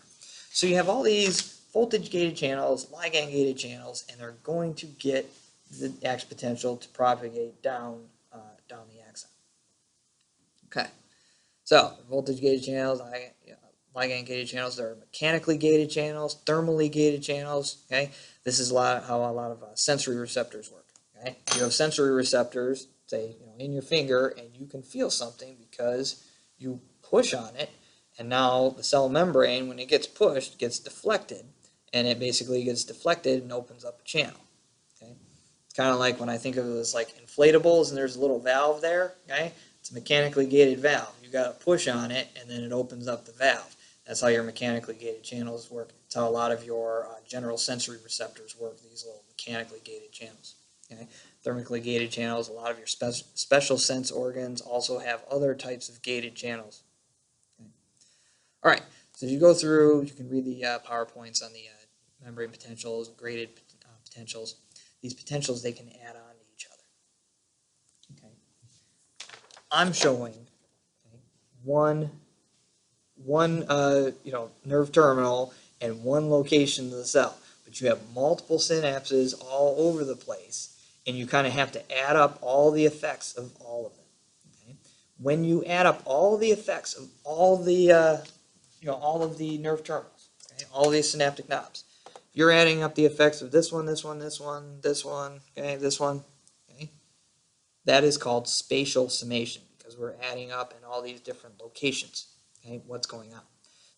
So you have all these voltage-gated channels, ligand-gated channels, and they're going to get the act potential to propagate down the axon. Okay, so voltage-gated channels, ligand-gated channels, they're mechanically gated channels, thermally gated channels. Okay, this is how a lot of sensory receptors work. Okay, you have sensory receptors, say in your finger, and you can feel something because you push on it, and now the cell membrane, when it gets pushed, gets deflected, and it basically gets deflected and opens up a channel. Okay, it's kind of like when I think of it as like inflatables, and there's a little valve there. Okay, it's a mechanically gated valve. You got to push on it, and then it opens up the valve. That's how your mechanically gated channels work. It's how a lot of your general sensory receptors work, these little mechanically gated channels. Okay? Thermically gated channels, a lot of your special sense organs also have other types of gated channels. Okay? All right, so as you go through, you can read the PowerPoints on the membrane potentials, graded potentials. These potentials, they can add on to each other. Okay? I'm showing one nerve terminal and one location of the cell, but you have multiple synapses all over the place, and you kind of have to add up all the effects of all of them. Okay? When you add up all the effects of all the all of the nerve terminals, okay, all these synaptic knobs, you're adding up the effects of this one, this one, this one, this one, okay, this one. Okay? That is called spatial summation because we're adding up in all these different locations. Okay, what's going on?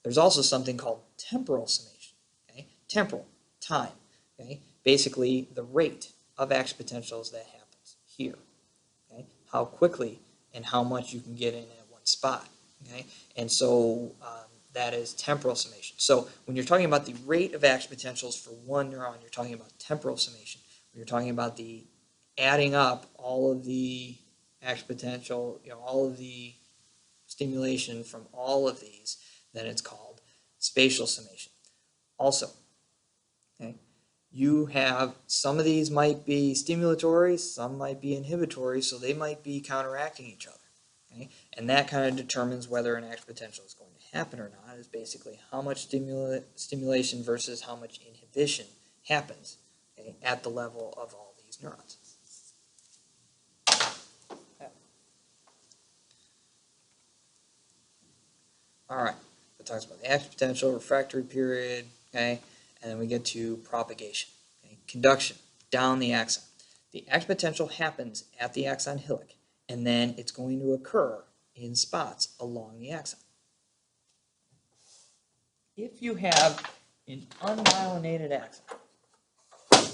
There's also something called temporal summation. Okay, temporal, time. Okay, basically the rate of action potentials that happens here. Okay, how quickly and how much you can get in at one spot. Okay, and so that is temporal summation. So when you're talking about the rate of action potentials for one neuron, you're talking about temporal summation. When you're talking about the adding up all of the action potential, all of the stimulation from all of these, then it's called spatial summation. Also, okay, you have some of these might be stimulatory, some might be inhibitory, so they might be counteracting each other. Okay? And that kind of determines whether an action potential is going to happen or not, is basically how much stimulation versus how much inhibition happens, okay, at the level of all these neurons. All right, it talks about the action potential, refractory period, okay, and then we get to propagation, okay, conduction down the axon. The action potential happens at the axon hillock, and then it's going to occur in spots along the axon. If you have an unmyelinated axon, okay,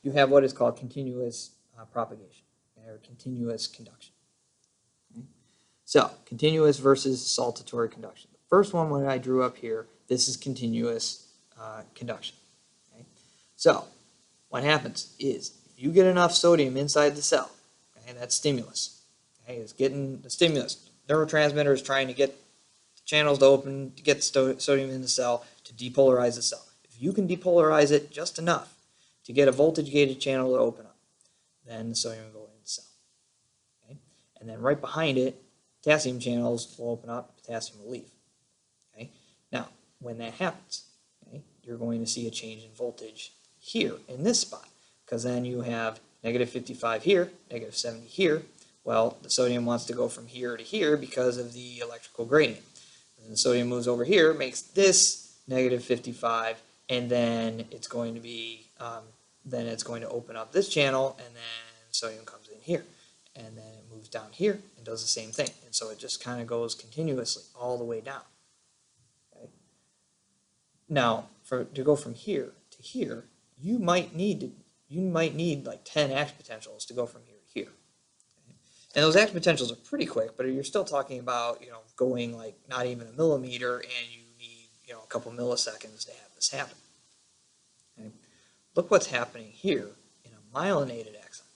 you have what is called continuous propagation, or continuous conduction. So, continuous versus saltatory conduction. The first one, when I drew up here, this is continuous conduction. Okay? So, what happens is, if you get enough sodium inside the cell, okay, that's stimulus. Okay? It's getting the stimulus. Neurotransmitter is trying to get the channels to open, to get sodium in the cell, to depolarize the cell. If you can depolarize it just enough to get a voltage-gated channel to open up, then the sodium will go in the cell. Okay? And then right behind it, potassium channels will open up, potassium will leave. Okay? Now, when that happens, okay, you're going to see a change in voltage here in this spot, because then you have negative 55 here, negative 70 here. Well, the sodium wants to go from here to here because of the electrical gradient. And the sodium moves over here, makes this negative 55, and then it's going to be, open up this channel, and then sodium comes in here. And then it moves down here and does the same thing. And so it just kind of goes continuously all the way down. Okay? Now, to go from here to here, you might need like 10 action potentials to go from here to here. Okay? And those action potentials are pretty quick, but you're still talking about, going like not even a millimeter, and you need, a couple milliseconds to have this happen. Okay? Look what's happening here in a myelinated axon.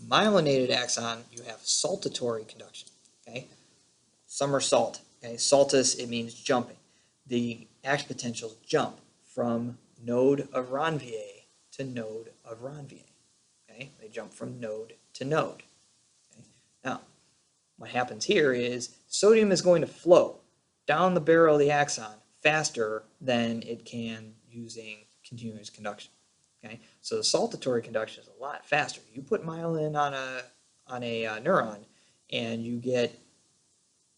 Myelinated axon, you have saltatory conduction. Okay? Some are salt. Okay? Saltus, it means jumping. The action potentials jump from node of Ranvier to node of Ranvier. Okay? They jump from node to node. Okay? Now, what happens here is sodium is going to flow down the barrel of the axon faster than it can using continuous conduction. Okay, so the saltatory conduction is a lot faster. You put myelin on a neuron, and you get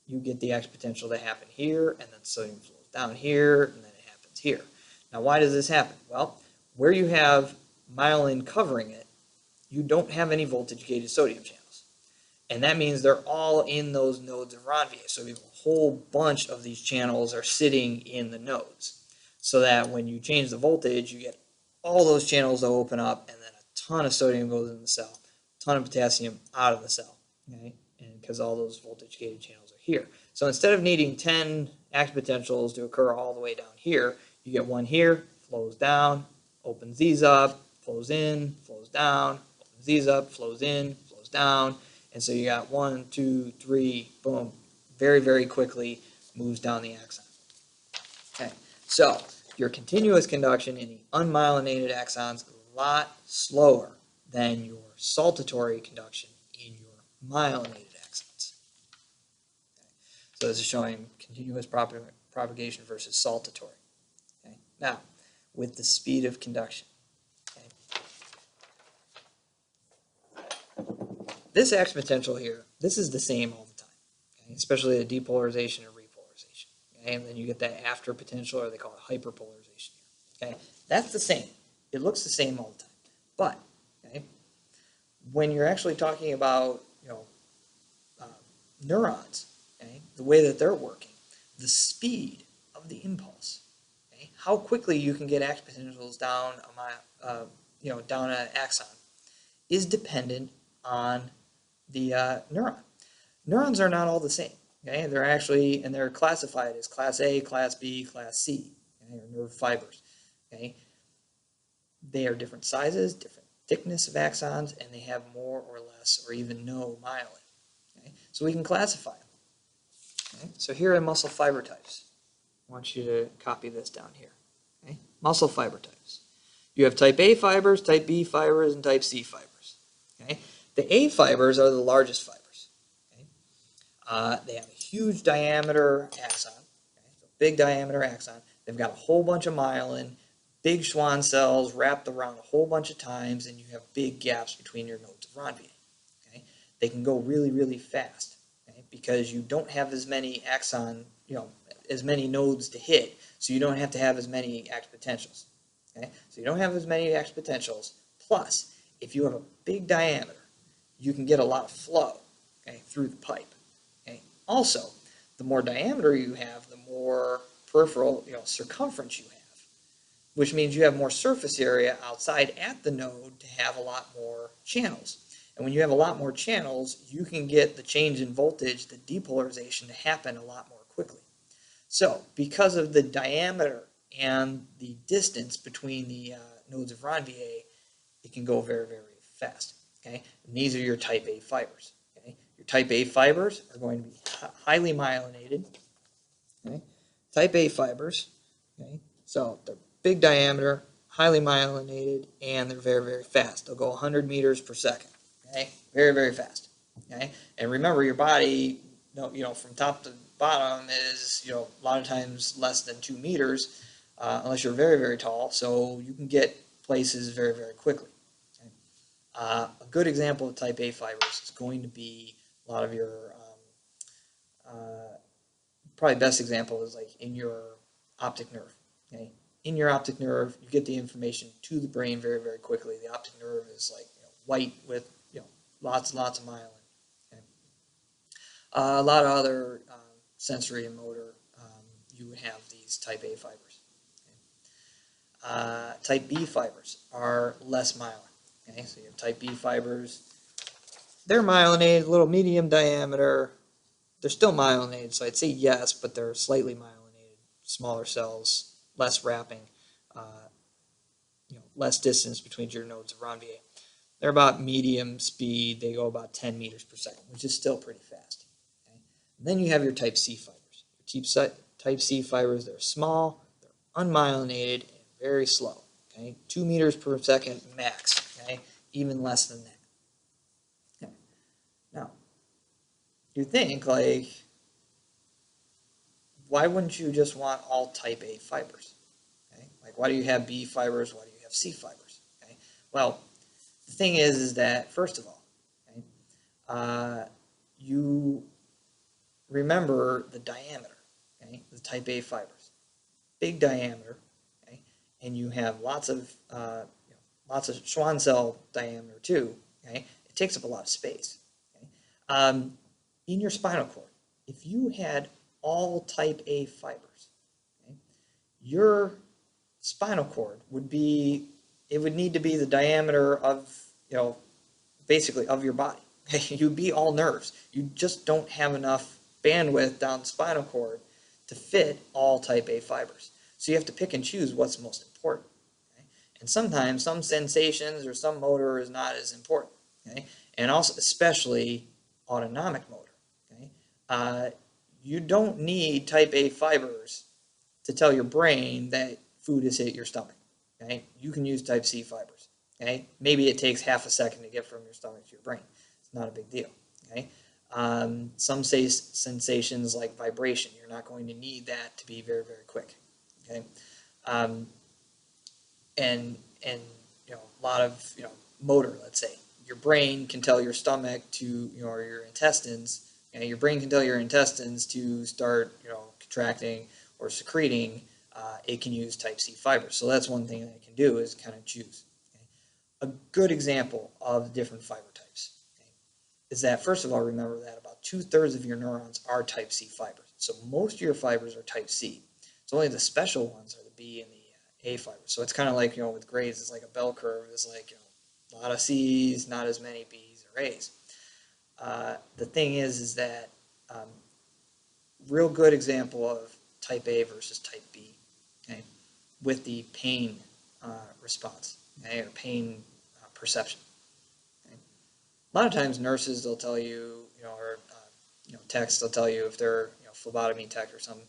the action potential to happen here, and then sodium flows down here, and then it happens here. Now, why does this happen? Well, where you have myelin covering it, you don't have any voltage-gated sodium channels. And that means they're all in those nodes of Ranvier. So we have a whole bunch of these channels are sitting in the nodes. So that when you change the voltage, you get all those channels to open up, and then a ton of sodium goes in the cell, a ton of potassium out of the cell. Okay? And because all those voltage-gated channels are here. So instead of needing 10 action potentials to occur all the way down here, you get one here, flows down, opens these up, flows in, flows down, opens these up, flows in, flows down. And so you got 1, 2, 3, boom, very, very quickly moves down the axon. Okay, so your continuous conduction in the unmyelinated axons is a lot slower than your saltatory conduction in your myelinated axons. Okay, so this is showing continuous propagation versus saltatory. Okay, now, with the speed of conduction. This action potential here, this is the same all the time, okay? Especially the depolarization and repolarization. Okay? And then you get that after potential, or they call it hyperpolarization here. Okay? That's the same. It looks the same all the time. But okay, when you're actually talking about neurons, okay, the way that they're working, the speed of the impulse, okay, how quickly you can get action potentials down down an axon, is dependent on the neuron. Neurons are not all the same. Okay, they're classified as class A, class B, class C, okay, or nerve fibers. Okay, they are different sizes, different thickness of axons, and they have more or less, or even no myelin. Okay, so we can classify them. Okay, so here are muscle fiber types. I want you to copy this down here. Okay, muscle fiber types. You have type A fibers, type B fibers, and type C fibers. Okay, the A fibers are the largest fibers. Okay? They have a huge diameter axon, okay? So big diameter axon. They've got a whole bunch of myelin, big Schwann cells wrapped around a whole bunch of times, and you have big gaps between your nodes of Ranvier. Okay? They can go really, really fast, okay? Because you don't have as many axon, as many nodes to hit, so you don't have to have as many action potentials. Okay? So you don't have as many action potentials. Plus, if you have a big diameter, you can get a lot of flow, okay, through the pipe. Okay? Also, the more diameter you have, the more peripheral circumference you have, which means you have more surface area outside at the node to have a lot more channels. And when you have a lot more channels, you can get the change in voltage, the depolarization, to happen a lot more quickly. So, because of the diameter and the distance between the nodes of Ranvier, it can go very, very fast. Okay? And these are your type A fibers. Okay? Your type A fibers are going to be highly myelinated. Okay? Type A fibers, okay? So they're big diameter, highly myelinated, and they're very, very fast. They'll go 100 meters per second. Okay? Very, very fast. Okay? And remember, your body, from top to bottom is, a lot of times less than 2 meters, unless you're very, very tall. So you can get places very, very quickly. Okay? A good example of type A fibers is going to be a lot of your, probably best example is like in your optic nerve. Okay? In your optic nerve, you get the information to the brain very, very quickly. The optic nerve is like white with lots and lots of myelin. Okay? A lot of other sensory and motor, you would have these type A fibers. Okay? Type B fibers are less myelin. Okay? So you have type B fibers. they're myelinated, a little medium diameter. They're still myelinated, so I'd say yes, but they're slightly myelinated, smaller cells, less wrapping, uh, less distance between your nodes of Ranvier. They're about medium speed. They go about 10 meters per second, which is still pretty fast. Okay? Then you have your type C fibers. Your type C fibers, they're small, they're unmyelinated, and very slow. Okay? 2 meters per second max. Okay? Even less than that. Okay. Now, you think, like, why wouldn't you just want all type A fibers? Okay? Like, why do you have B fibers? Why do you have C fibers? Okay? Well, the thing is that, first of all, okay, you remember the diameter, okay, the type A fibers, big diameter, okay, and you have lots of lots of Schwann cell diameter too, okay. It takes up a lot of space. Okay? In your spinal cord, if you had all type A fibers, okay, your spinal cord would be, it would need to be the diameter of, basically of your body. You'd be all nerves. You just don't have enough bandwidth down the spinal cord to fit all type A fibers. So you have to pick and choose what's most important. Okay? And sometimes some sensations or some motor is not as important. Okay? And also, especially autonomic motor. Okay? You don't need type A fibers to tell your brain that food has hit your stomach. Okay? You can use type C fibers. Okay? Maybe it takes half a second to get from your stomach to your brain. It's not a big deal. Okay? Some say sensations like vibration, you're not going to need that to be very, very quick. Okay? Um, and a lot of motor, let's say. Your brain can tell your stomach to, or your intestines, your brain can tell your intestines to start, contracting or secreting. It can use type C fibers. So that's one thing that it can do, is kind of choose. Okay? A good example of different fiber types, okay, is that, first of all, remember that about 2/3 of your neurons are type C fibers. So most of your fibers are type C. It's only the special ones are the B and the A fibers. So it's kind of like, with grades, it's like a bell curve. It's like, a lot of C's, not as many B's or A's. The thing is that real good example of type A versus type B, okay, with the pain response, okay, or pain perception. Okay. A lot of times nurses, they'll tell you, or techs, they'll tell you, if they're phlebotomy tech or something,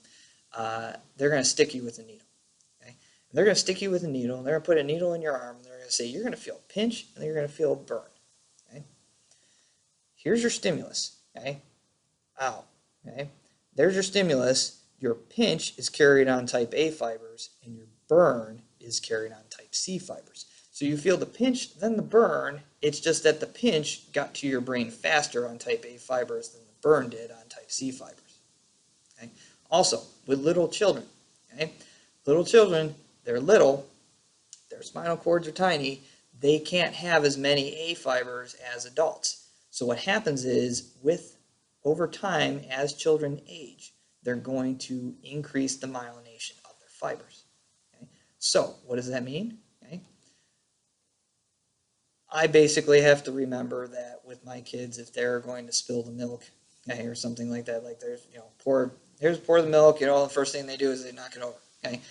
they're going to stick you with a needle. Okay? And they're going to stick you with a needle, and they're going to put a needle in your arm, and they're going to say, you're going to feel a pinch, and then you're going to feel a burn. Okay? Here's your stimulus. Okay? Ow. Okay? There's your stimulus. Your pinch is carried on type A fibers, and your burn is carried on type C fibers. So you feel the pinch, then the burn. It's just that the pinch got to your brain faster on type A fibers than the burn did on type C fibers. Okay? Also, with little children, okay? Little children, they're little, their spinal cords are tiny, they can't have as many A fibers as adults. So what happens is, over time, as children age, they're going to increase the myelination of their fibers. Okay? So what does that mean? Okay? I basically have to remember that with my kids, if they're going to spill the milk, okay, or something like that, like there's, pour the milk, the first thing they do is they knock it over. Okay?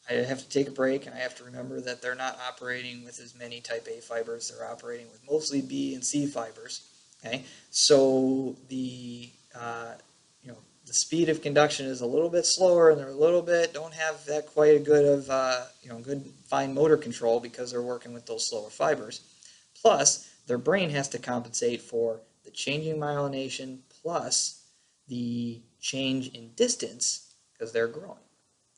I have to take a break, and I have to remember that they're not operating with as many type A fibers. They're operating with mostly B and C fibers. Okay, so the the speed of conduction is a little bit slower, and they're don't have that quite a good of good fine motor control, because they're working with those slower fibers. Plus, their brain has to compensate for the changing myelination plus the change in distance, because they're growing.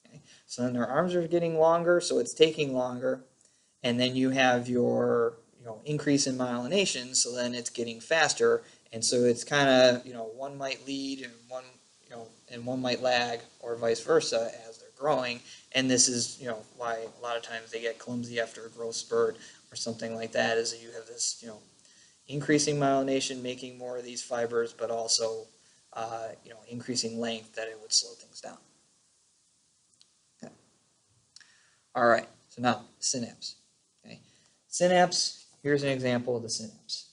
Okay? So then their arms are getting longer, so it's taking longer, and then you have your increase in myelination, so then it's getting faster, and so it's kind of one might lead and one might lag, or vice versa, as they're growing. And this is why a lot of times they get clumsy after a growth spurt or something like that, is that you have this increasing myelination, making more of these fibers, but also increasing length, that it would slow things down. Okay. All right, so now synapse. Okay. Synapse, here's an example of the synapse.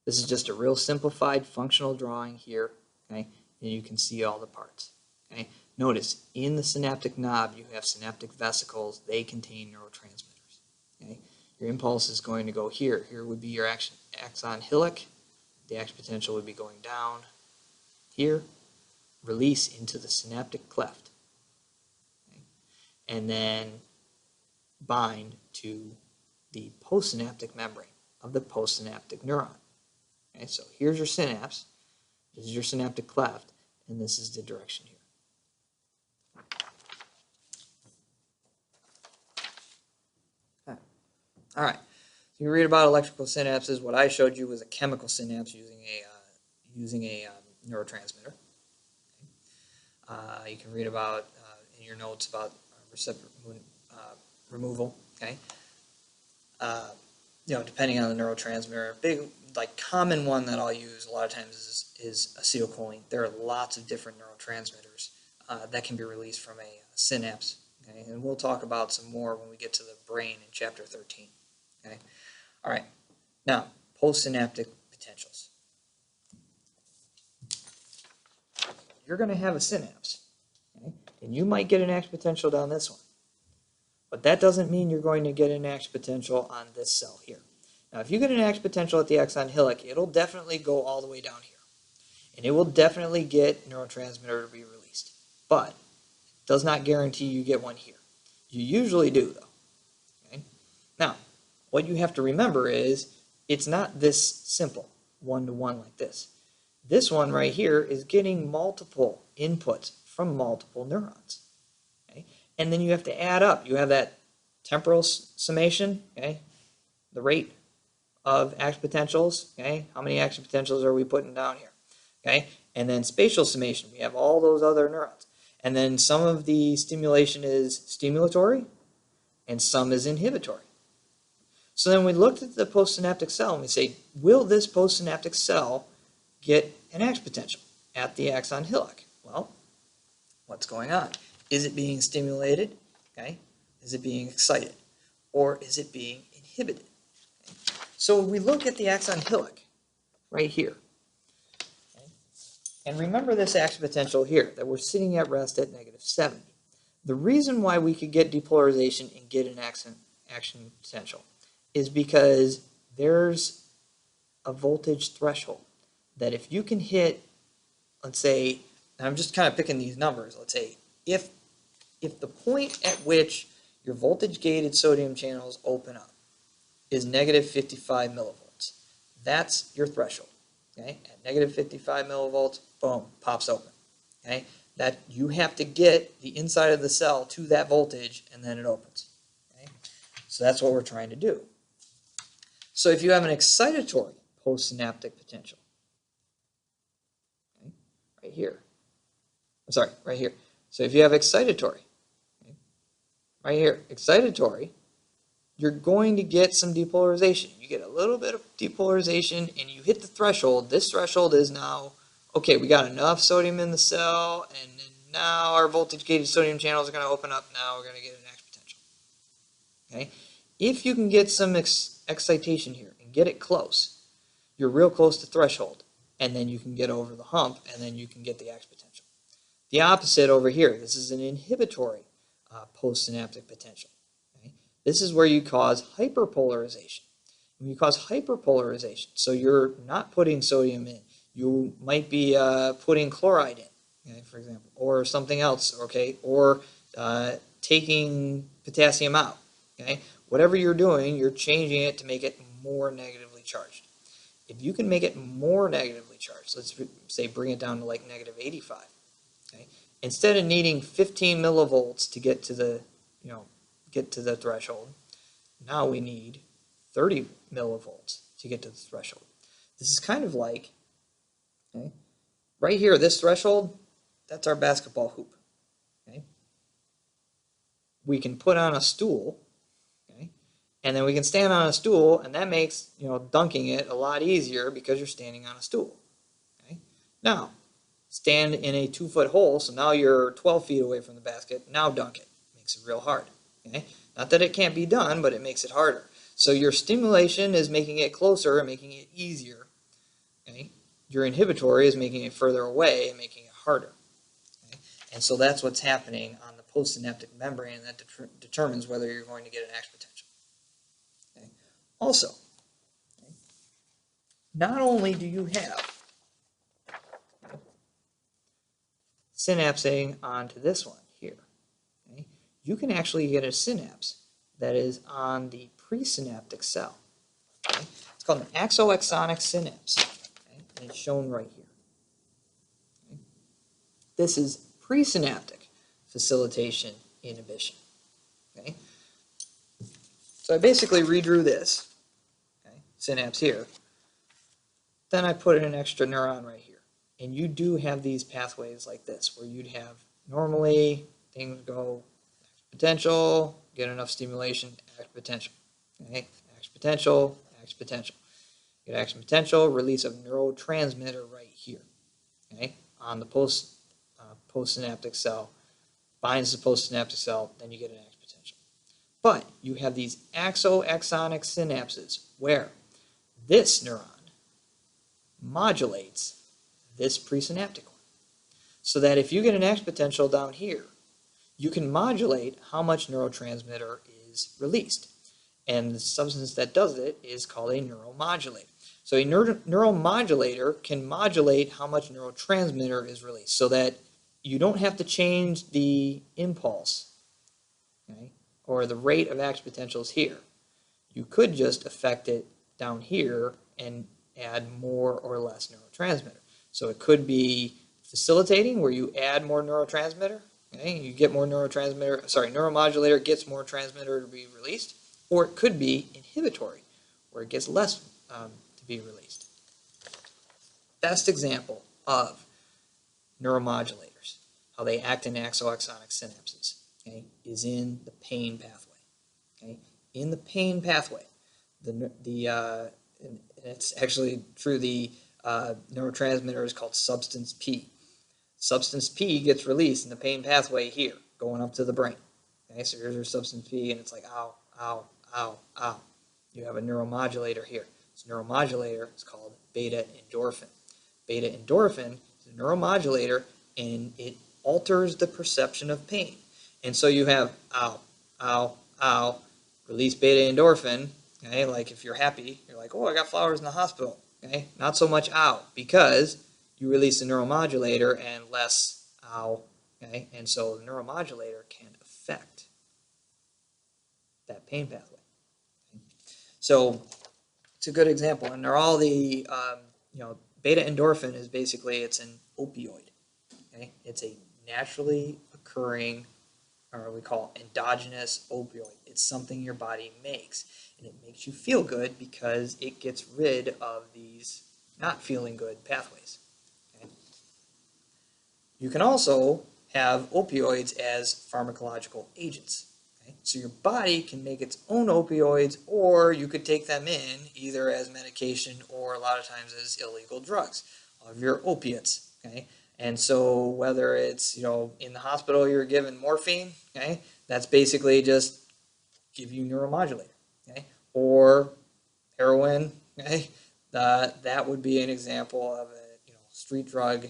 This is just a real simplified functional drawing here, okay? And you can see all the parts, okay? Notice, in the synaptic knob, you have synaptic vesicles. They contain neurotransmitters, okay? Your impulse is going to go here. Here would be your axon hillock. The action potential would be going down here, release into the synaptic cleft, okay? And then bind to the postsynaptic membrane of the postsynaptic neuron. Okay, so here's your synapse, this is your synaptic cleft, and this is the direction here. Okay. All right, so you read about electrical synapses. What I showed you was a chemical synapse using a neurotransmitter. You can read about in your notes about receptor removal. Okay. Depending on the neurotransmitter, a big, common one that I'll use a lot of times is acetylcholine. There are lots of different neurotransmitters that can be released from a synapse. Okay, and we'll talk about some more when we get to the brain in chapter 13. Okay, all right. Now, postsynaptic potentials. You're going to have a synapse, okay? And you might get an action potential down this one. But that doesn't mean you're going to get an action potential on this cell here. Now, if you get an action potential at the axon hillock, it'll definitely go all the way down here. And it will definitely get neurotransmitter to be released. But it does not guarantee you get one here. You usually do, though. Okay? Now, what you have to remember is it's not this simple, one-to-one like this. This one right here is getting multiple inputs from multiple neurons. Okay? And then you have to add up. You have that temporal summation, okay? The rate of action potentials, okay? How many action potentials are we putting down here? Okay? And then spatial summation. We have all those other neurons. And then some of the stimulation is stimulatory and some is inhibitory. So then we looked at the postsynaptic cell and we say, will this postsynaptic cell get an action potential at the axon hillock? Well, what's going on? Is it being stimulated? Okay. Is it being excited? Or is it being inhibited? Okay. So we look at the axon hillock right here. Okay. And remember this action potential here, that we're sitting at rest at -70. The reason why we could get depolarization and get an action potential is because there's a voltage threshold that if you can hit, let's say, and I'm just kind of picking these numbers, let's say, if the point at which your voltage-gated sodium channels open up is -55 millivolts, that's your threshold. Okay, at -55 millivolts, boom, pops open. Okay, that you have to get the inside of the cell to that voltage, and then it opens. Okay, so that's what we're trying to do. So if you have an excitatory postsynaptic potential, okay, right here. I'm sorry, right here. So if you have excitatory, okay, right here, excitatory, you're going to get some depolarization. You get a little bit of depolarization and you hit the threshold. This threshold is now, okay, we got enough sodium in the cell and now our voltage-gated sodium channels are going to open up. Now we're going to get an action potential. Okay? If you can get some excitation here and get it close, you're real close to threshold. And then you can get over the hump and then you can get the action potential. The opposite over here, this is an inhibitory postsynaptic potential. Okay? This is where you cause hyperpolarization. When you cause hyperpolarization, so you're not putting sodium in, you might be putting chloride in, okay, for example, or something else, okay, or taking potassium out. Okay? Whatever you're doing, you're changing it to make it more negatively charged. If you can make it more negatively charged, let's say bring it down to like -85. Okay? Instead of needing 15 millivolts to get to the threshold, now we need 30 millivolts to get to the threshold. This is kind of like, okay, right here, this threshold, that's our basketball hoop. Okay? We can put on a stool, okay, and then we can stand on a stool, and that makes dunking it a lot easier because you're standing on a stool. Okay? Now, stand in a 2-foot hole, so now you're 12 feet away from the basket. Now dunk it. Makes it real hard. Okay? Not that it can't be done, but it makes it harder. So your stimulation is making it closer and making it easier. Okay? Your inhibitory is making it further away and making it harder. Okay? And so that's what's happening on the postsynaptic membrane that determines whether you're going to get an action potential. Okay? Also, okay, not only do you have synapsing onto this one here, okay, you can actually get a synapse that is on the presynaptic cell. Okay? It's called an axoaxonic synapse, okay? And it's shown right here. Okay? This is presynaptic facilitation inhibition. Okay? So I basically redrew this, okay, synapse here. Then I put in an extra neuron right here. And you do have these pathways like this, where you'd have normally things go potential, get enough stimulation, action potential. Okay? Action potential, action potential. Get action potential, release of neurotransmitter right here. Okay? On the postsynaptic cell, binds the postsynaptic cell, then you get an action potential. But you have these axoaxonic synapses where this neuron modulates this presynaptic one. So that if you get an action potential down here, you can modulate how much neurotransmitter is released. And the substance that does it is called a neuromodulator. So a neuromodulator can modulate how much neurotransmitter is released so that you don't have to change the impulse, okay, or the rate of action potentials here. You could just affect it down here and add more or less neurotransmitter. So it could be facilitating, where you add more neurotransmitter, okay, you get more neurotransmitter, neuromodulator gets more transmitter to be released, or it could be inhibitory, where it gets less to be released. Best example of neuromodulators, how they act in axoaxonic synapses, okay, is in the pain pathway. Okay? In the pain pathway, and it's actually true, the neurotransmitter is called substance P. Substance P gets released in the pain pathway here, going up to the brain. Okay, so here's your substance P, and it's like, ow, ow, ow, ow. You have a neuromodulator here. This neuromodulator is called beta endorphin. Beta endorphin is a neuromodulator, and it alters the perception of pain. And so you have ow, ow, ow, release beta endorphin. Okay, like if you're happy, you're like, oh, I got flowers in the hospital. Okay, not so much ow, because you release the neuromodulator and less ow. Okay, and so the neuromodulator can affect that pain pathway. Okay? So it's a good example, and they're all the beta endorphin is basically, it's an opioid. Okay, it's a naturally occurring, or we call endogenous opioid. It's something your body makes, and it makes you feel good because it gets rid of these not feeling good pathways. Okay? You can also have opioids as pharmacological agents. Okay? So your body can make its own opioids, or you could take them in either as medication or a lot of times as illegal drugs of your opiates. Okay? And so whether it's, in the hospital you're given morphine, okay, that's basically just give you neuromodulator, okay, or heroin, okay, that would be an example of a street drug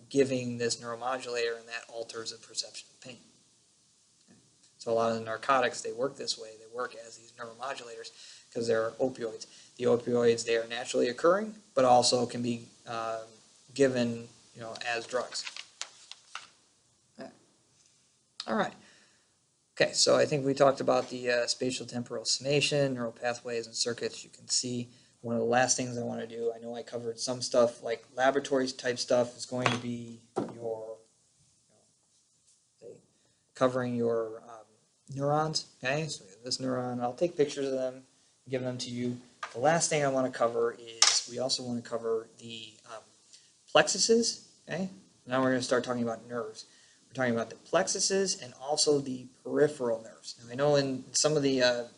giving this neuromodulator, and that alters the perception of pain. Okay? So a lot of the narcotics, they work this way. They work as these neuromodulators because they're opioids. The opioids, they are naturally occurring, but also can be given as drugs. All right. Okay, so I think we talked about the spatial temporal summation, neural pathways and circuits. You can see one of the last things I want to do, I know I covered some stuff like laboratory type stuff, is going to be your covering your neurons. Okay, so this neuron, I'll take pictures of them, give them to you. The last thing I want to cover is we also want to cover the plexuses. Okay, now we're going to start talking about nerves. We're talking about the plexuses and also the peripheral nerves. Now I know in some of the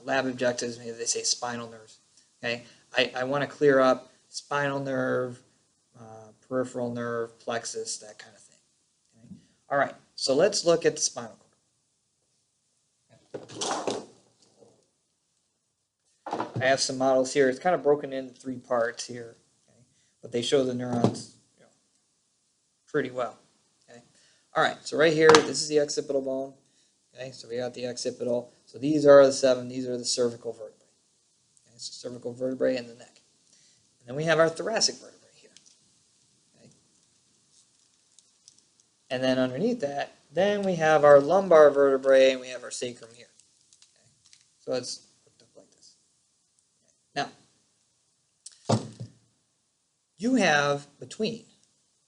lab objectives, maybe they say spinal nerves. Okay, I want to clear up spinal nerve, peripheral nerve, plexus, that kind of thing. Okay? All right, so let's look at the spinal cord. I have some models here. It's kind of broken into 3 parts here, okay? But they show the neurons pretty well. Okay. All right, so right here, this is the occipital bone. Okay, so we got the occipital. So these are the 7. These are the cervical vertebrae. Okay, so cervical vertebrae and the neck. And then we have our thoracic vertebrae here. Okay. And then underneath that, then we have our lumbar vertebrae and we have our sacrum here. Okay. So it's hooked up like this. Okay. Now, you have between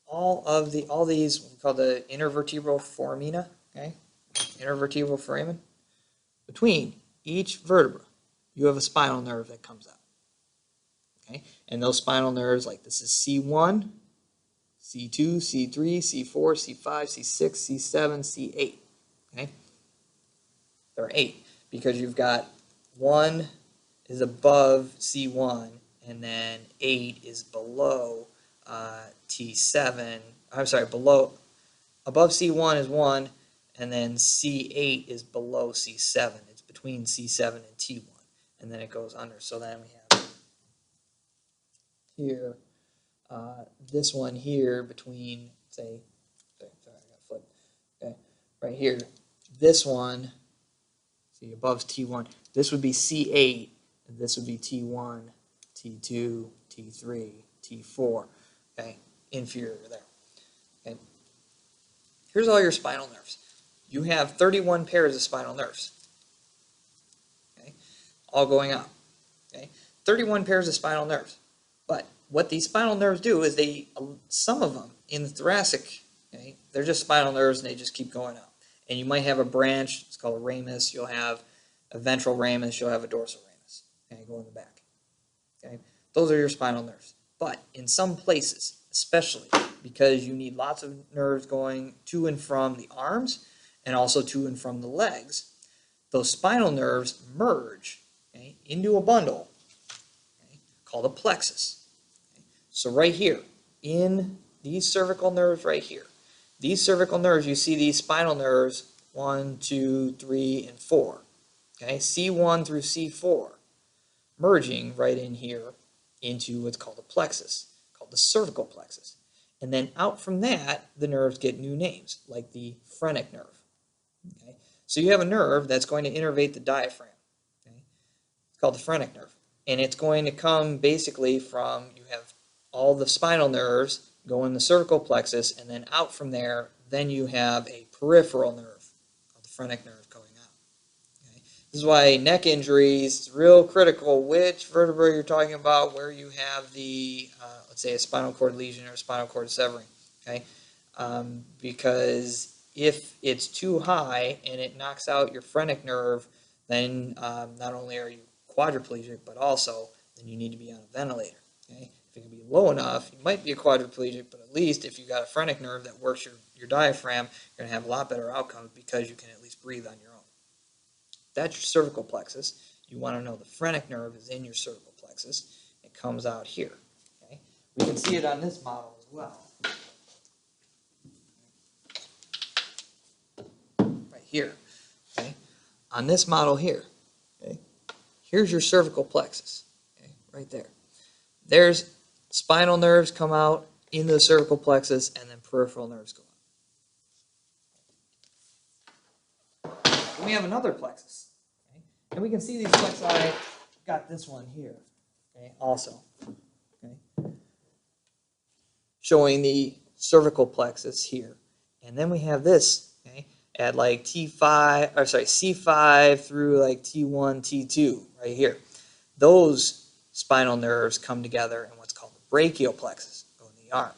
all these what we call the intervertebral foramina, okay? Intervertebral foramen. Between each vertebra, you have a spinal nerve that comes out. Okay? And those spinal nerves, like this is C1, C2, C3, C4, C5, C6, C7, C8. Okay? There are 8 because you've got 1 is above C1 and then 8 is below T7. I'm sorry, above C1 is 1 and then C8 is below C7. It's between C7 and T1 and then it goes under. So then we have here this one here between, say, sorry, I got flipped. Okay, right here, this one, see above T1, this would be C8, and this would be T1, T2, T3, T4, okay, inferior there. Okay, here's all your spinal nerves. You have 31 pairs of spinal nerves, okay, all going out. Okay, 31 pairs of spinal nerves. But what these spinal nerves do is some of them in the thoracic, okay, they're just spinal nerves and they just keep going out. And you might have a branch, it's called a ramus, you'll have a ventral ramus, you'll have a dorsal ramus, okay, go in the back. Okay, those are your spinal nerves. But in some places, especially because you need lots of nerves going to and from the arms and also to and from the legs, those spinal nerves merge, okay, into a bundle, okay, called a plexus. Okay. So right here, in these cervical nerves right here, these cervical nerves, you see these spinal nerves 1, 2, 3, and 4. Okay, C1 through C4 merging right in here into what's called a plexus, called the cervical plexus. And then out from that, the nerves get new names, like the phrenic nerve. Okay? So you have a nerve that's going to innervate the diaphragm. Okay? It's called the phrenic nerve. And it's going to come basically from, you have all the spinal nerves go in the cervical plexus, and then out from there, then you have a peripheral nerve, called the phrenic nerve, going out. Okay? This is why neck injuries, it's real critical which vertebra you're talking about, where you have the, let's say a spinal cord lesion or a spinal cord severing. Okay? Because if it's too high and it knocks out your phrenic nerve, then not only are you quadriplegic, but also then you need to be on a ventilator. Okay? If it can be low enough, you might be a quadriplegic, but at least if you've got a phrenic nerve that works your diaphragm, you're going to have a lot better outcomes because you can at least breathe on your own. That's your cervical plexus. You want to know the phrenic nerve is in your cervical plexus. It comes out here. Okay? We can see it on this model as well. Right here. Okay? On this model here, okay? Here's your cervical plexus. Okay? Right there. There's spinal nerves come out into the cervical plexus, and then peripheral nerves go out. And we have another plexus. Okay? And we can see these plexi, got this one here, okay, also. Okay? Showing the cervical plexus here. And then we have this, okay, at like C5 through like T1, T2, right here. Those spinal nerves come together in what's called the brachial plexus, go in the arm.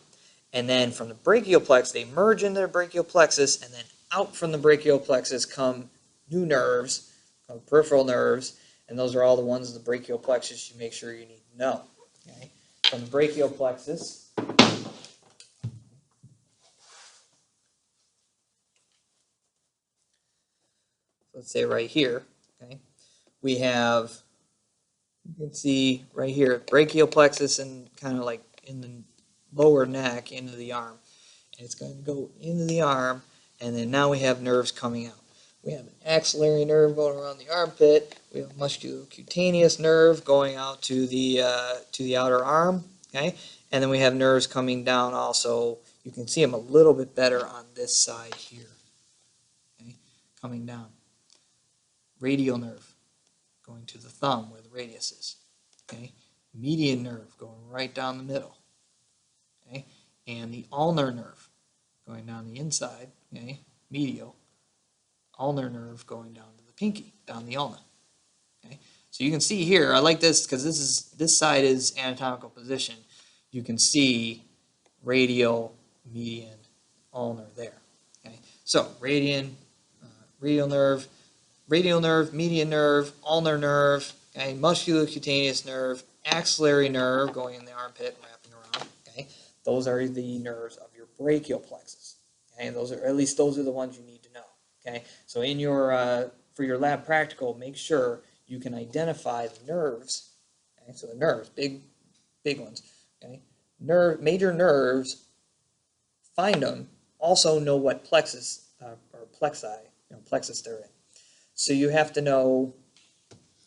And then from the brachial plexus, they merge into the brachial plexus, and then out from the brachial plexus come new nerves, called peripheral nerves, and those are all the ones in the brachial plexus you make sure you need to know. Okay? From the brachial plexus, let's say right here, okay, we have, you can see right here, brachial plexus and kind of like in the lower neck into the arm. And it's going to go into the arm, and then now we have nerves coming out. We have an axillary nerve going around the armpit. We have a musculocutaneous nerve going out to the outer arm. Okay, and then we have nerves coming down also. You can see them a little bit better on this side here. Okay, coming down. Radial nerve going to the thumb where the radius is. Okay, median nerve going right down the middle. Okay, and the ulnar nerve going down the inside. Okay, medial. Ulnar nerve going down to the pinky, down the ulna. Okay, so you can see here. I like this because this side is anatomical position. You can see radial, median, ulnar there. Okay, so radial nerve, median nerve, ulnar nerve, okay, musculocutaneous nerve, axillary nerve going in the armpit, wrapping around. Okay, those are the nerves of your brachial plexus. Okay, those are the ones you need to know. Okay, so in your for your lab practical, make sure you can identify the nerves. Okay, so the nerves, big ones. Okay, major nerves. Find them. Also know what plexus or plexi, plexus they're in. So you have to know,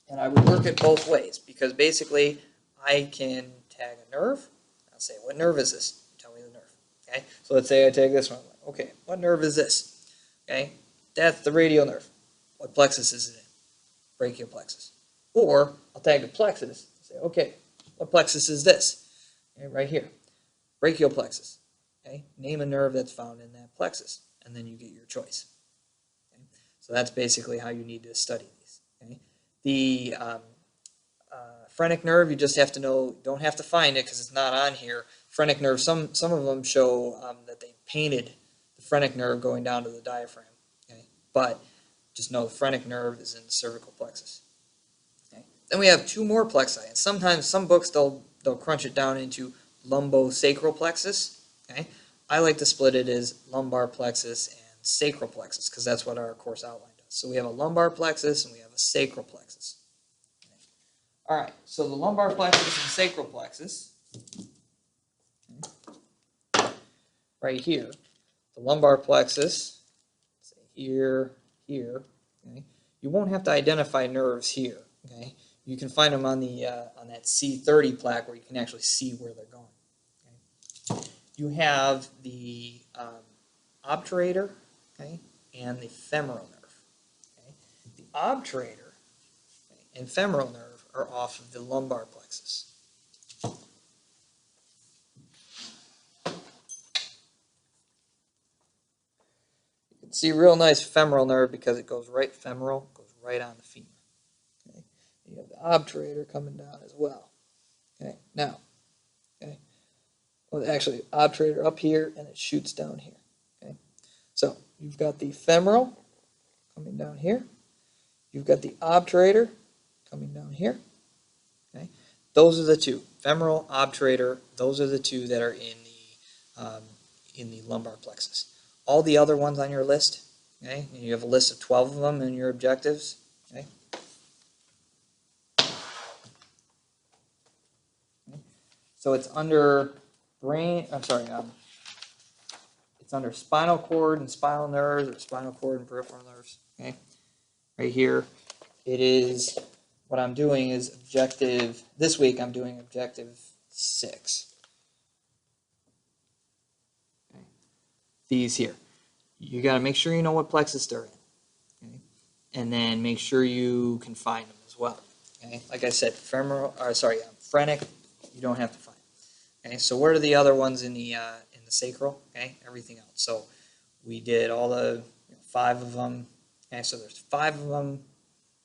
and I would work it both ways because basically I can tag a nerve. I'll say, what nerve is this? Tell me the nerve. Okay, so let's say I tag this one. Okay, what nerve is this? Okay, that's the radial nerve. What plexus is it in? Brachial plexus. Or I'll tag the plexus. Say, okay, what plexus is this? Okay, right here, brachial plexus. Okay, name a nerve that's found in that plexus, and then you get your choice. Okay? So that's basically how you need to study these. Okay? The phrenic nerve, you just have to know. Don't have to find it because it's not on here. Phrenic nerve. Some of them show that they painted the phrenic nerve going down to the diaphragm. Okay, but just know the phrenic nerve is in the cervical plexus. Okay? Then we have two more plexi, and sometimes some books they'll crunch it down into lumbosacral plexus. Okay, I like to split it as lumbar plexus and sacral plexus because that's what our course outline does. So we have a lumbar plexus and we have a sacral plexus. Okay. All right, so the lumbar plexus and sacral plexus, okay, right here, the lumbar plexus, say here, here. Okay, you won't have to identify nerves here. Okay, you can find them on the on that C30 plaque where you can actually see where they're going. You have the obturator, okay, and the femoral nerve. Okay. The obturator, okay, and femoral nerve are off of the lumbar plexus. You can see real nice femoral nerve because it goes right femoral, goes right on the femur. Okay. You have the obturator coming down as well. Okay. Now, okay. Well, actually, obturator up here and it shoots down here. Okay, so you've got the femoral coming down here. You've got the obturator coming down here. Okay, those are the two, femoral, obturator. Those are the two that are in the lumbar plexus. All the other ones on your list. Okay, and you have a list of 12 of them in your objectives. Okay. So it's under it's under spinal cord and spinal nerves, or spinal cord and peripheral nerves. Okay, right here, it is. What I'm doing is objective. This week I'm doing objective 6. Okay. These here, you got to make sure you know what plexus they're in. Okay, and then make sure you can find them as well. Okay, like I said, phrenic, you don't have to find. Okay, so what are the other ones in the sacral? Okay, everything else. So we did all the 5 of them. Okay, so there's 5 of them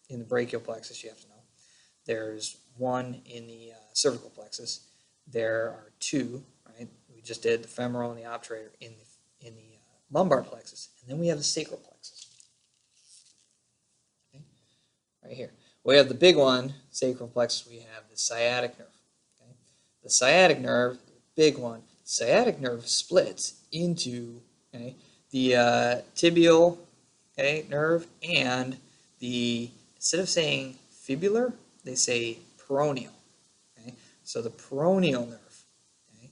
in the brachial plexus. You have to know. There's 1 in the cervical plexus. There are 2. Right, we just did the femoral and the obturator in the lumbar plexus, and then we have the sacral plexus. Okay, right here. We have the big one, sacral plexus. We have the sciatic nerve. The sciatic nerve, big one, sciatic nerve splits into the tibial nerve and the, instead of saying fibular, they say peroneal. Okay? So the peroneal nerve. Okay?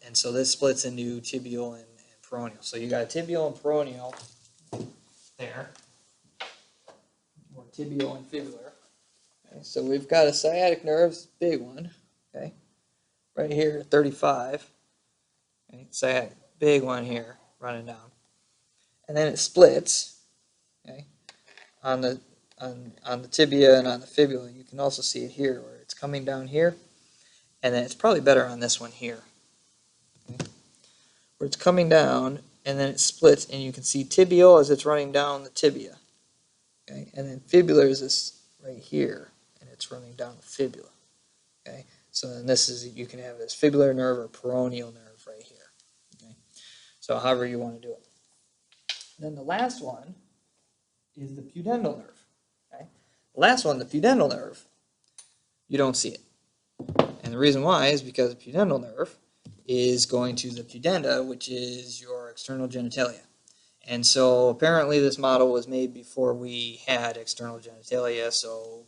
And so this splits into tibial and peroneal. So you got a tibial and peroneal there. tibial and fibular. Okay, so we've got a sciatic nerve, big one, okay, right here at 35. Okay, sciatic, big one here, running down. And then it splits, okay, on the tibia and on the fibula. You can also see it here where it's coming down here, and then it's probably better on this one here, okay, where it's coming down and then it splits, and you can see tibial as it's running down the tibia, okay, and then fibular is this right here, and it's running down the fibula, okay. So then this is, you can have this fibular nerve or peroneal nerve right here, okay. So however you want to do it. Then the last one is the pudendal nerve. Okay? The last one, the pudendal nerve, you don't see it. And the reason why is because the pudendal nerve is going to the pudenda, which is your external genitalia. And so apparently this model was made before we had external genitalia, so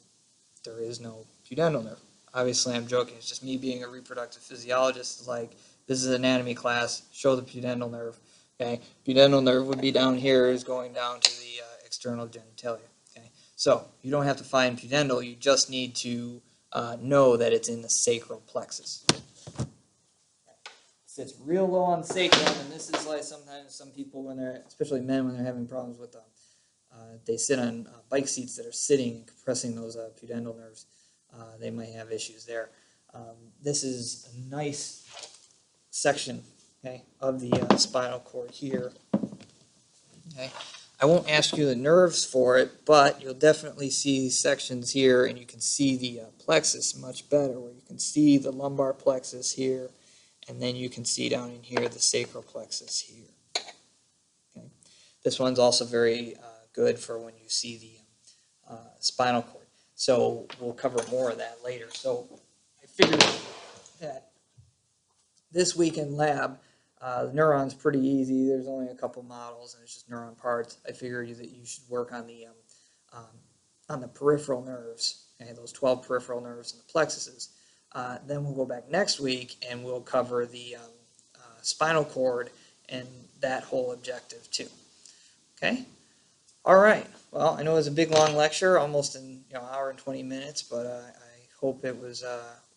there is no pudendal nerve. Obviously I'm joking, it's just me being a reproductive physiologist. It's like, this is an anatomy class, show the pudendal nerve. Okay, pudendal nerve would be down here, is going down to the external genitalia. Okay, so you don't have to find pudendal, you just need to know that it's in the sacral plexus. Sits real low on the sacrum, and this is like sometimes some people, when they're, especially men, when they're having problems with they sit on bike seats that are sitting and compressing those pudendal nerves, they might have issues there. This is a nice section, okay, of the spinal cord here. Okay, I won't ask you the nerves for it, but you'll definitely see sections here, and you can see the plexus much better, where you can see the lumbar plexus here, and then you can see down in here the sacral plexus here. Okay, this one's also very good for when you see the spinal cord. So we'll cover more of that later. So I figured that this week in lab, the neuron's pretty easy. There's only a couple models, and it's just neuron parts. I figured that you should work on the peripheral nerves, okay, those 12 peripheral nerves and the plexuses. Then we'll go back next week, and we'll cover the spinal cord and that whole objective too. Okay? All right. Well, I know it was a big, long lecture, almost an hour and 20 minutes, but I hope it was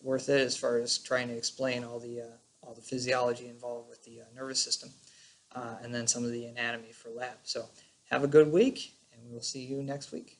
worth it as far as trying to explain all the physiology involved with the nervous system, and then some of the anatomy for lab. So have a good week, and we'll see you next week.